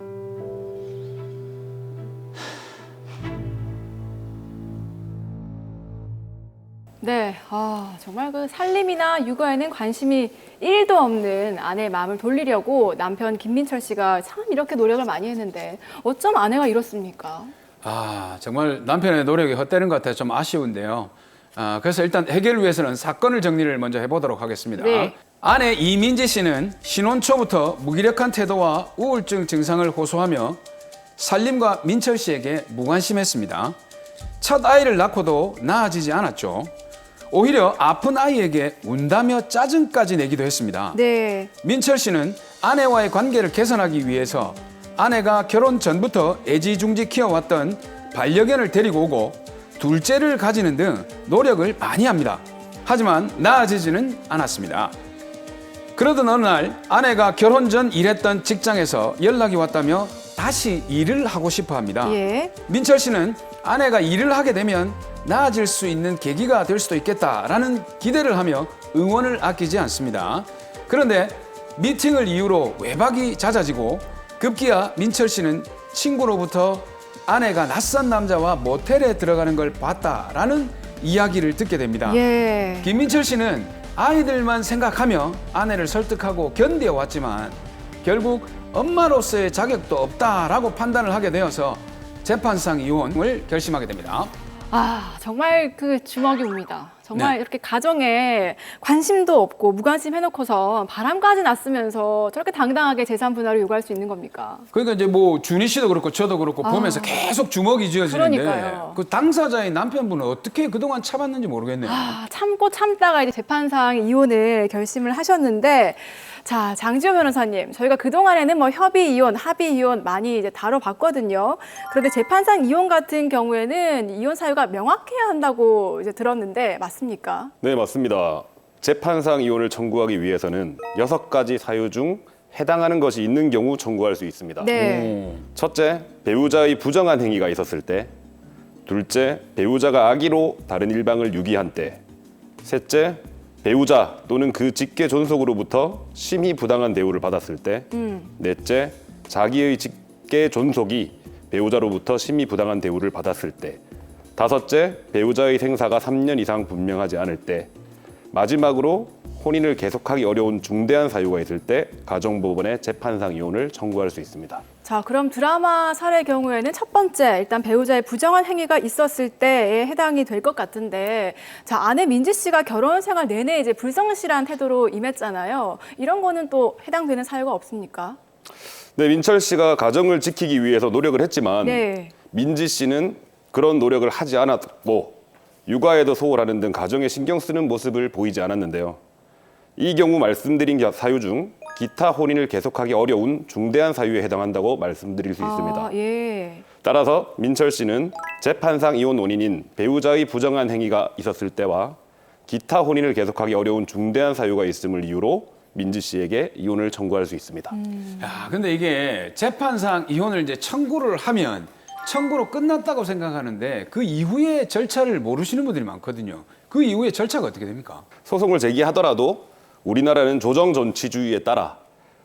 네, 정말 그 살림이나 육아에는 관심이 1도 없는 아내의 마음을 돌리려고 남편 김민철 씨가 참 이렇게 노력을 많이 했는데 어쩜 아내가 이렇습니까? 정말 남편의 노력이 헛되는 것 같아서 좀 아쉬운데요. 그래서 일단 해결을 위해서는 사건을 정리를 먼저 해보도록 하겠습니다. 네. 아내 이민지 씨는 신혼 초부터 무기력한 태도와 우울증 증상을 호소하며 살림과 민철 씨에게 무관심했습니다. 첫 아이를 낳고도 나아지지 않았죠. 오히려 아픈 아이에게 운다며 짜증까지 내기도 했습니다. 네. 민철 씨는 아내와의 관계를 개선하기 위해서 아내가 결혼 전부터 애지중지 키워왔던 반려견을 데리고 오고 둘째를 가지는 등 노력을 많이 합니다. 하지만 나아지지는 않았습니다. 그러던 어느 날 아내가 결혼 전 일했던 직장에서 연락이 왔다며 다시 일을 하고 싶어 합니다. 예. 민철 씨는 아내가 일을 하게 되면 나아질 수 있는 계기가 될 수도 있겠다라는 기대를 하며 응원을 아끼지 않습니다. 그런데 미팅을 이유로 외박이 잦아지고 급기야 민철 씨는 친구로부터 아내가 낯선 남자와 모텔에 들어가는 걸 봤다라는 이야기를 듣게 됩니다. 예. 김민철 씨는 아이들만 생각하며 아내를 설득하고 견뎌왔지만 결국 엄마로서의 자격도 없다라고 판단을 하게 되어서 재판상 이혼을 결심하게 됩니다. 정말 그 주먹이 옵니다. 정말 네. 이렇게 가정에 관심도 없고 무관심 해놓고서 바람까지 났으면서 저렇게 당당하게 재산 분할을 요구할 수 있는 겁니까? 그러니까 이제 뭐 준희 씨도 그렇고 저도 그렇고 보면서 계속 주먹이 쥐어지는데 그러니까요. 그 당사자의 남편분은 어떻게 그동안 참았는지 모르겠네요. 참고 참다가 이제 재판상 이혼을 결심을 하셨는데, 자, 장지호 변호사님, 저희가 그동안에는 뭐 협의 이혼, 합의 이혼 많이 이제 다뤄봤거든요. 그런데 재판상 이혼 같은 경우에는 이혼 사유가 명확해야 한다고 이제 들었는데 맞습니까? 네, 맞습니다. 재판상 이혼을 청구하기 위해서는 6가지 사유 중 해당하는 것이 있는 경우 청구할 수 있습니다. 네. 첫째, 배우자의 부정한 행위가 있었을 때. 둘째, 배우자가 악의로 다른 일방을 유기한 때. 셋째, 배우자 또는 그 직계 존속으로부터 심히 부당한 대우를 받았을 때. 넷째, 자기의 직계 존속이 배우자로부터 심히 부당한 대우를 받았을 때. 다섯째, 배우자의 생사가 3년 이상 분명하지 않을 때. 마지막으로 혼인을 계속하기 어려운 중대한 사유가 있을 때 가정법원에 재판상 이혼을 청구할 수 있습니다. 자, 그럼 드라마 살의 경우에는 첫 번째, 일단 배우자의 부정한 행위가 있었을 때에 해당이 될 것 같은데, 자, 아내 민지 씨가 결혼 생활 내내 이제 불성실한 태도로 임했잖아요. 이런 거는 또 해당되는 사유가 없습니까? 네, 민철 씨가 가정을 지키기 위해서 노력을 했지만 네. 민지 씨는 그런 노력을 하지 않았고 육아에도 소홀하는 등 가정에 신경 쓰는 모습을 보이지 않았는데요. 이 경우 말씀드린 사유 중 기타 혼인을 계속하기 어려운 중대한 사유에 해당한다고 말씀드릴 수 있습니다. 예. 따라서 민철 씨는 재판상 이혼 원인인 배우자의 부정한 행위가 있었을 때와 기타 혼인을 계속하기 어려운 중대한 사유가 있음을 이유로 민지 씨에게 이혼을 청구할 수 있습니다. 야, 근데 이게 재판상 이혼을 이제 청구를 하면 청구로 끝났다고 생각하는데 그 이후의 절차를 모르시는 분들이 많거든요. 그 이후의 절차가 어떻게 됩니까? 소송을 제기하더라도 우리나라는 조정존치주의에 따라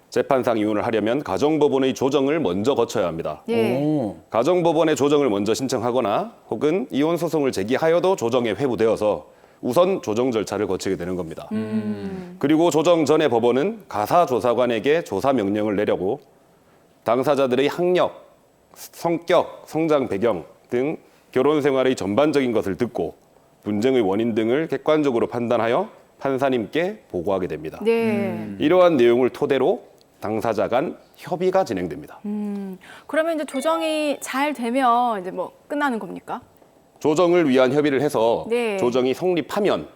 재판상 이혼을 하려면 가정법원의 조정을 먼저 거쳐야 합니다. 예. 가정법원의 조정을 먼저 신청하거나 혹은 이혼 소송을 제기하여도 조정에 회부되어서 우선 조정 절차를 거치게 되는 겁니다. 그리고 조정 전에 법원은 가사조사관에게 조사 명령을 내려고 당사자들의 학력, 성격, 성장 배경 등 결혼 생활의 전반적인 것을 듣고 분쟁의 원인 등을 객관적으로 판단하여 판사님께 보고하게 됩니다. 네. 이러한 내용을 토대로 당사자 간 협의가 진행됩니다. 그러면 이제 조정이 잘 되면 이제 뭐 끝나는 겁니까? 조정을 위한 협의를 해서 네. 조정이 성립하면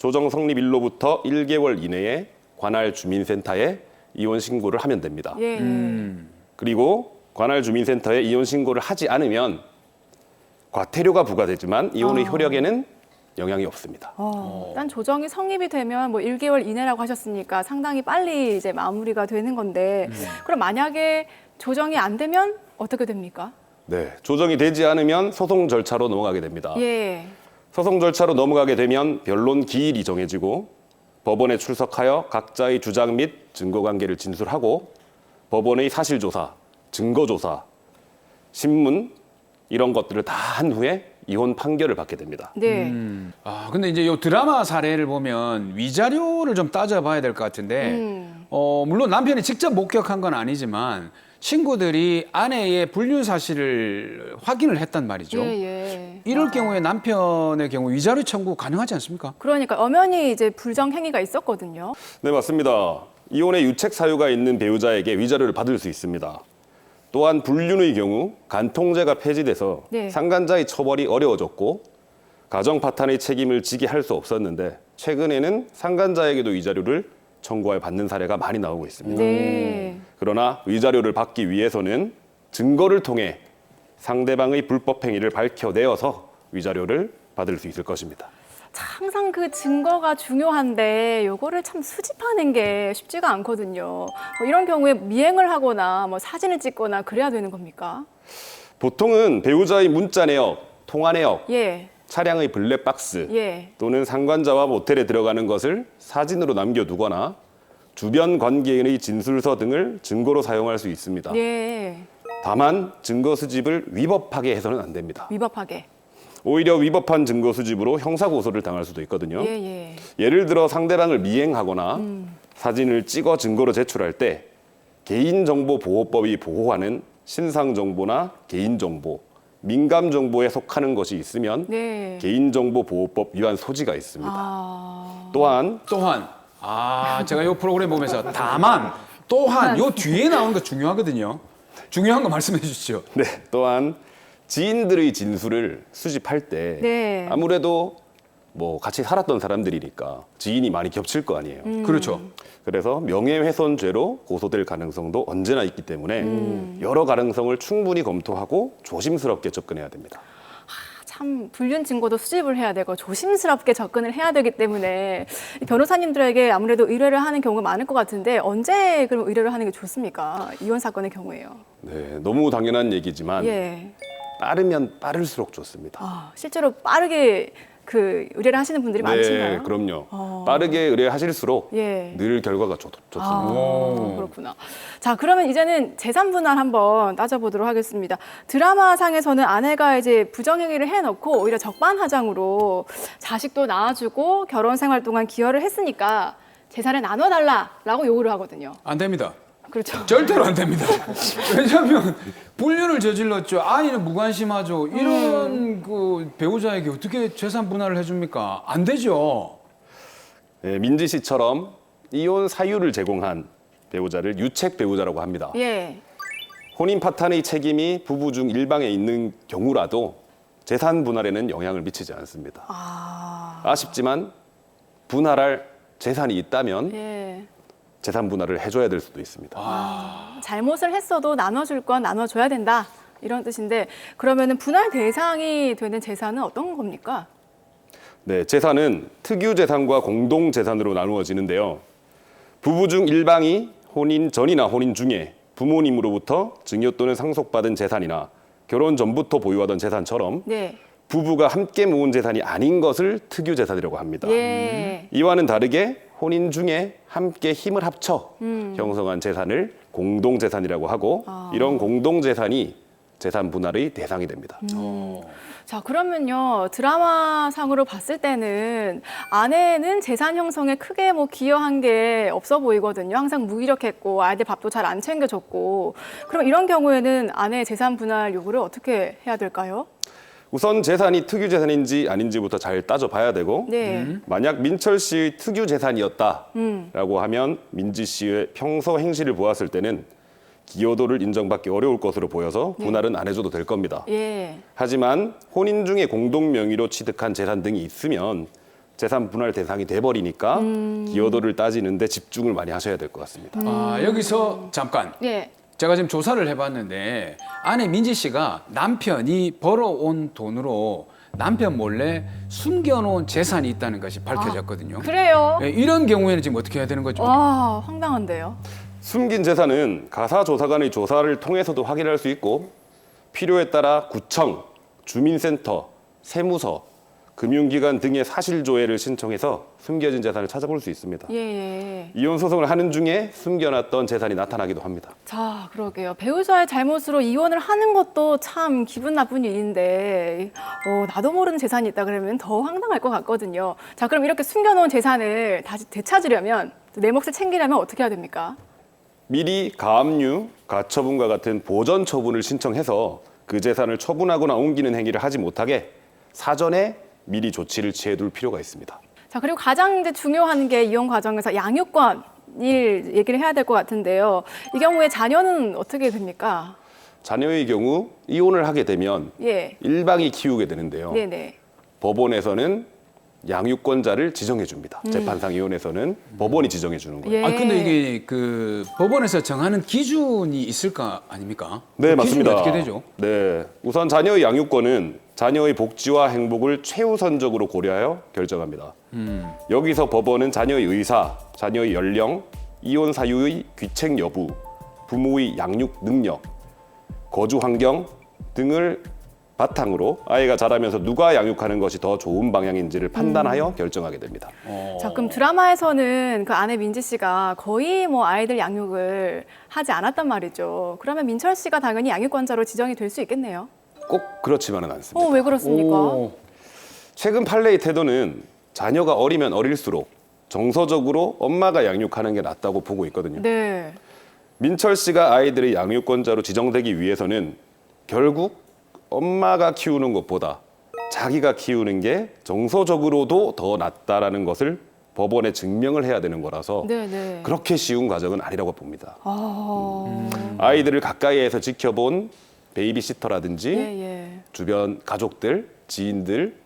조정 성립일로부터 1개월 이내에 관할 주민센터에 이혼 신고를 하면 됩니다. 예. 그리고 관할 주민센터에 이혼 신고를 하지 않으면 과태료가 부과되지만 이혼의 효력에는 영향이 없습니다. 일단 조정이 성립이 되면 뭐 1개월 이내라고 하셨으니까 상당히 빨리 이제 마무리가 되는 건데 그럼 만약에 조정이 안 되면 어떻게 됩니까? 네, 조정이 되지 않으면 소송 절차로 넘어가게 됩니다. 예. 소송 절차로 넘어가게 되면 변론 기일이 정해지고 법원에 출석하여 각자의 주장 및 증거 관계를 진술하고 법원의 사실조사, 증거조사, 신문 이런 것들을 다 한 후에 이혼 판결을 받게 됩니다. 네. 아, 근데 이제 요 드라마 사례를 보면 위자료를 좀 따져봐야 될 것 같은데, 물론 남편이 직접 목격한 건 아니지만 친구들이 아내의 불륜 사실을 확인을 했단 말이죠. 예. 이럴 경우에 남편의 경우 위자료 청구 가능하지 않습니까? 그러니까 엄연히 이제 불정 행위가 있었거든요. 네, 맞습니다. 이혼의 유책 사유가 있는 배우자에게 위자료를 받을 수 있습니다. 또한 불륜의 경우 간통죄가 폐지돼서 네. 상간자의 처벌이 어려워졌고 가정 파탄의 책임을 지게 할 수 없었는데 최근에는 상간자에게도 위자료를 청구하여 받는 사례가 많이 나오고 있습니다. 네. 그러나 위자료를 받기 위해서는 증거를 통해 상대방의 불법 행위를 밝혀내어서 위자료를 받을 수 있을 것입니다. 항상 그 증거가 중요한데 요거를 참 수집하는 게 쉽지가 않거든요. 뭐 이런 경우에 미행을 하거나 뭐 사진을 찍거나 그래야 되는 겁니까? 보통은 배우자의 문자 내역, 통화 내역, 예. 차량의 블랙박스 예. 또는 상관자와 모텔에 들어가는 것을 사진으로 남겨두거나 주변 관계인의 진술서 등을 증거로 사용할 수 있습니다. 예. 다만 증거 수집을 위법하게 해서는 안 됩니다. 위법하게. 오히려 위법한 증거 수집으로 형사고소를 당할 수도 있거든요. 예. 예를 들어 상대방을 미행하거나 사진을 찍어 증거로 제출할 때 개인정보보호법이 보호하는 신상정보나 개인정보, 민감정보에 속하는 것이 있으면 네. 개인정보보호법 위반 소지가 있습니다. 또한 제가 이 프로그램 보면서 또한 요 뒤에 나오는 거 중요하거든요. 중요한 거 말씀해 주시죠. 네, 또한 지인들의 진술을 수집할 때 네. 아무래도 뭐 같이 살았던 사람들이니까 지인이 많이 겹칠 거 아니에요. 그렇죠. 그래서 명예훼손죄로 고소될 가능성도 언제나 있기 때문에 여러 가능성을 충분히 검토하고 조심스럽게 접근해야 됩니다. 참 불륜 증거도 수집을 해야 되고 조심스럽게 접근을 해야 되기 때문에 변호사님들에게 아무래도 의뢰를 하는 경우가 많을 것 같은데 언제 그럼 의뢰를 하는 게 좋습니까? 이혼 사건의 경우에요. 네, 너무 당연한 얘기지만 예. 빠르면 빠를수록 좋습니다. 실제로 빠르게 그 의뢰를 하시는 분들이 많으신가요? 네, 그럼요. 빠르게 의뢰하실수록 예. 늘 결과가 좋습니다. 그렇구나. 자, 그러면 이제는 재산 분할 한번 따져보도록 하겠습니다. 드라마상에서는 아내가 이제 부정행위를 해놓고 오히려 적반하장으로 자식도 낳아주고 결혼 생활 동안 기여를 했으니까 재산을 나눠달라라고 요구를 하거든요. 안 됩니다. 그렇죠. 절대로 안 됩니다. 왜냐하면 불륜을 저질렀죠. 아이는 무관심하죠. 이런 그 배우자에게 어떻게 재산 분할을 해줍니까? 안 되죠. 네, 민지 씨처럼 이혼 사유를 제공한 배우자를 유책 배우자라고 합니다. 예. 혼인 파탄의 책임이 부부 중 일방에 있는 경우라도 재산 분할에는 영향을 미치지 않습니다. 아쉽지만 분할할 재산이 있다면 예. 재산 분할을 해줘야 될 수도 있습니다. 잘못을 했어도 나눠줄 건 나눠줘야 된다. 이런 뜻인데 그러면은 분할 대상이 되는 재산은 어떤 겁니까? 네, 재산은 특유 재산과 공동 재산으로 나누어지는데요. 부부 중 일방이 혼인 전이나 혼인 중에 부모님으로부터 증여 또는 상속받은 재산이나 결혼 전부터 보유하던 재산처럼 네. 부부가 함께 모은 재산이 아닌 것을 특유 재산이라고 합니다. 예. 이와는 다르게 혼인 중에 함께 힘을 합쳐 형성한 재산을 공동 재산이라고 하고 이런 공동 재산이 재산 분할의 대상이 됩니다. 자, 그러면요. 드라마상으로 봤을 때는 아내는 재산 형성에 크게 뭐 기여한 게 없어 보이거든요. 항상 무기력했고 아이들 밥도 잘 안 챙겨줬고. 그럼 이런 경우에는 아내의 재산 분할 요구를 어떻게 해야 될까요? 우선 재산이 특유 재산인지 아닌지부터 잘 따져봐야 되고 네. 만약 민철 씨의 특유 재산이었다라고 하면 민지 씨의 평소 행실을 보았을 때는 기여도를 인정받기 어려울 것으로 보여서 분할은 안 해줘도 될 겁니다. 예. 하지만 혼인 중에 공동 명의로 취득한 재산 등이 있으면 재산 분할 대상이 돼버리니까 기여도를 따지는데 집중을 많이 하셔야 될 것 같습니다. 여기서 잠깐. 예. 제가 지금 조사를 해봤는데 아내 민지 씨가 남편이 벌어온 돈으로 남편 몰래 숨겨놓은 재산이 있다는 것이 밝혀졌거든요. 그래요? 예, 이런 경우에는 지금 어떻게 해야 되는 거죠? 와, 황당한데요. 숨긴 재산은 가사조사관의 조사를 통해서도 확인할 수 있고 필요에 따라 구청, 주민센터, 세무서, 금융기관 등의 사실조회를 신청해서 숨겨진 재산을 찾아볼 수 있습니다. 예. 이혼 소송을 하는 중에 숨겨놨던 재산이 나타나기도 합니다. 자, 그러게요. 배우자의 잘못으로 이혼을 하는 것도 참 기분 나쁜 일인데 나도 모르는 재산이 있다 그러면 더 황당할 것 같거든요. 자, 그럼 이렇게 숨겨놓은 재산을 다시 되찾으려면, 내 몫을 챙기려면 어떻게 해야 됩니까? 미리 가압류, 가처분과 같은 보전 처분을 신청해서 그 재산을 처분하거나 옮기는 행위를 하지 못하게 사전에 미리 조치를 취해둘 필요가 있습니다. 자, 그리고 가장 이제 중요한 게 이혼 과정에서 양육권을 얘기를 해야 될 것 같은데요. 이 경우에 자녀는 어떻게 됩니까? 자녀의 경우 이혼을 하게 되면 예. 일방이 키우게 되는데요. 네네. 법원에서는 양육권자를 지정해 줍니다. 재판상이혼에서는 법원이 지정해 주는 거예요. 예. 근데 이게 그 법원에서 정하는 기준이 있을까 아닙니까? 네, 그 기준이 맞습니다. 어떻게 되죠? 네, 우선 자녀의 양육권은 자녀의 복지와 행복을 최우선적으로 고려하여 결정합니다. 여기서 법원은 자녀의 의사, 자녀의 연령, 이혼 사유의 귀책 여부, 부모의 양육 능력, 거주 환경 등을 바탕으로 아이가 자라면서 누가 양육하는 것이 더 좋은 방향인지를 판단하여 결정하게 됩니다. 자, 그럼 드라마에서는 그 아내 민지 씨가 거의 뭐 아이들 양육을 하지 않았단 말이죠. 그러면 민철 씨가 당연히 양육권자로 지정이 될 수 있겠네요. 꼭 그렇지만은 않습니다. 왜 그렇습니까? 최근 판례의 태도는 자녀가 어리면 어릴수록 정서적으로 엄마가 양육하는 게 낫다고 보고 있거든요. 네. 민철 씨가 아이들의 양육권자로 지정되기 위해서는 결국 엄마가 키우는 것보다 자기가 키우는 게 정서적으로도 더 낫다라는 것을 법원에 증명을 해야 되는 거라서 네네. 그렇게 쉬운 과정은 아니라고 봅니다. 아. 아이들을 가까이에서 지켜본 베이비시터라든지 예. 주변 가족들, 지인들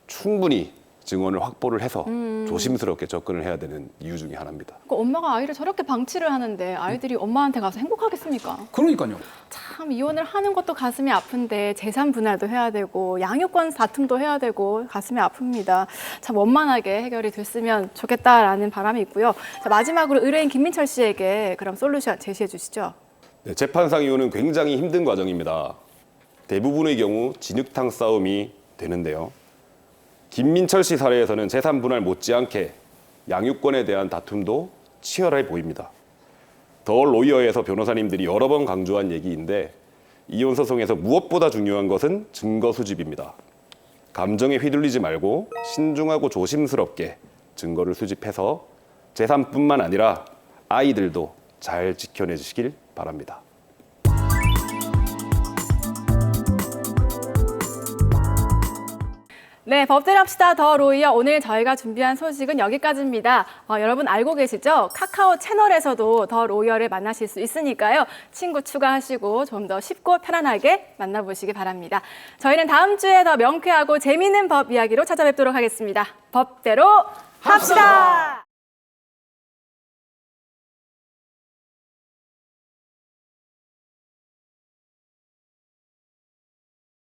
충분히 증언을 확보를 해서 조심스럽게 접근을 해야 되는 이유 중에 하나입니다. 그 엄마가 아이를 저렇게 방치를 하는데 아이들이 엄마한테 가서 행복하겠습니까? 그러니까요. 참 이혼을 하는 것도 가슴이 아픈데 재산 분할도 해야 되고 양육권 다툼도 해야 되고 가슴이 아픕니다. 참 원만하게 해결이 됐으면 좋겠다라는 바람이 있고요. 자, 마지막으로 의뢰인 김민철 씨에게 그럼 솔루션 제시해 주시죠. 네, 재판상 이혼은 굉장히 힘든 과정입니다. 대부분의 경우 진흙탕 싸움이 되는데요. 김민철 씨 사례에서는 재산 분할 못지않게 양육권에 대한 다툼도 치열해 보입니다. 더 로이어에서 변호사님들이 여러 번 강조한 얘기인데 이혼 소송에서 무엇보다 중요한 것은 증거 수집입니다. 감정에 휘둘리지 말고 신중하고 조심스럽게 증거를 수집해서 재산뿐만 아니라 아이들도 잘 지켜내주시길 바랍니다. 네, 법대로 합시다 더 로이어. 오늘 저희가 준비한 소식은 여기까지입니다. 여러분 알고 계시죠? 카카오 채널에서도 더 로이어를 만나실 수 있으니까요. 친구 추가하시고 좀 더 쉽고 편안하게 만나보시기 바랍니다. 저희는 다음 주에 더 명쾌하고 재미있는 법 이야기로 찾아뵙도록 하겠습니다. 법대로 합시다.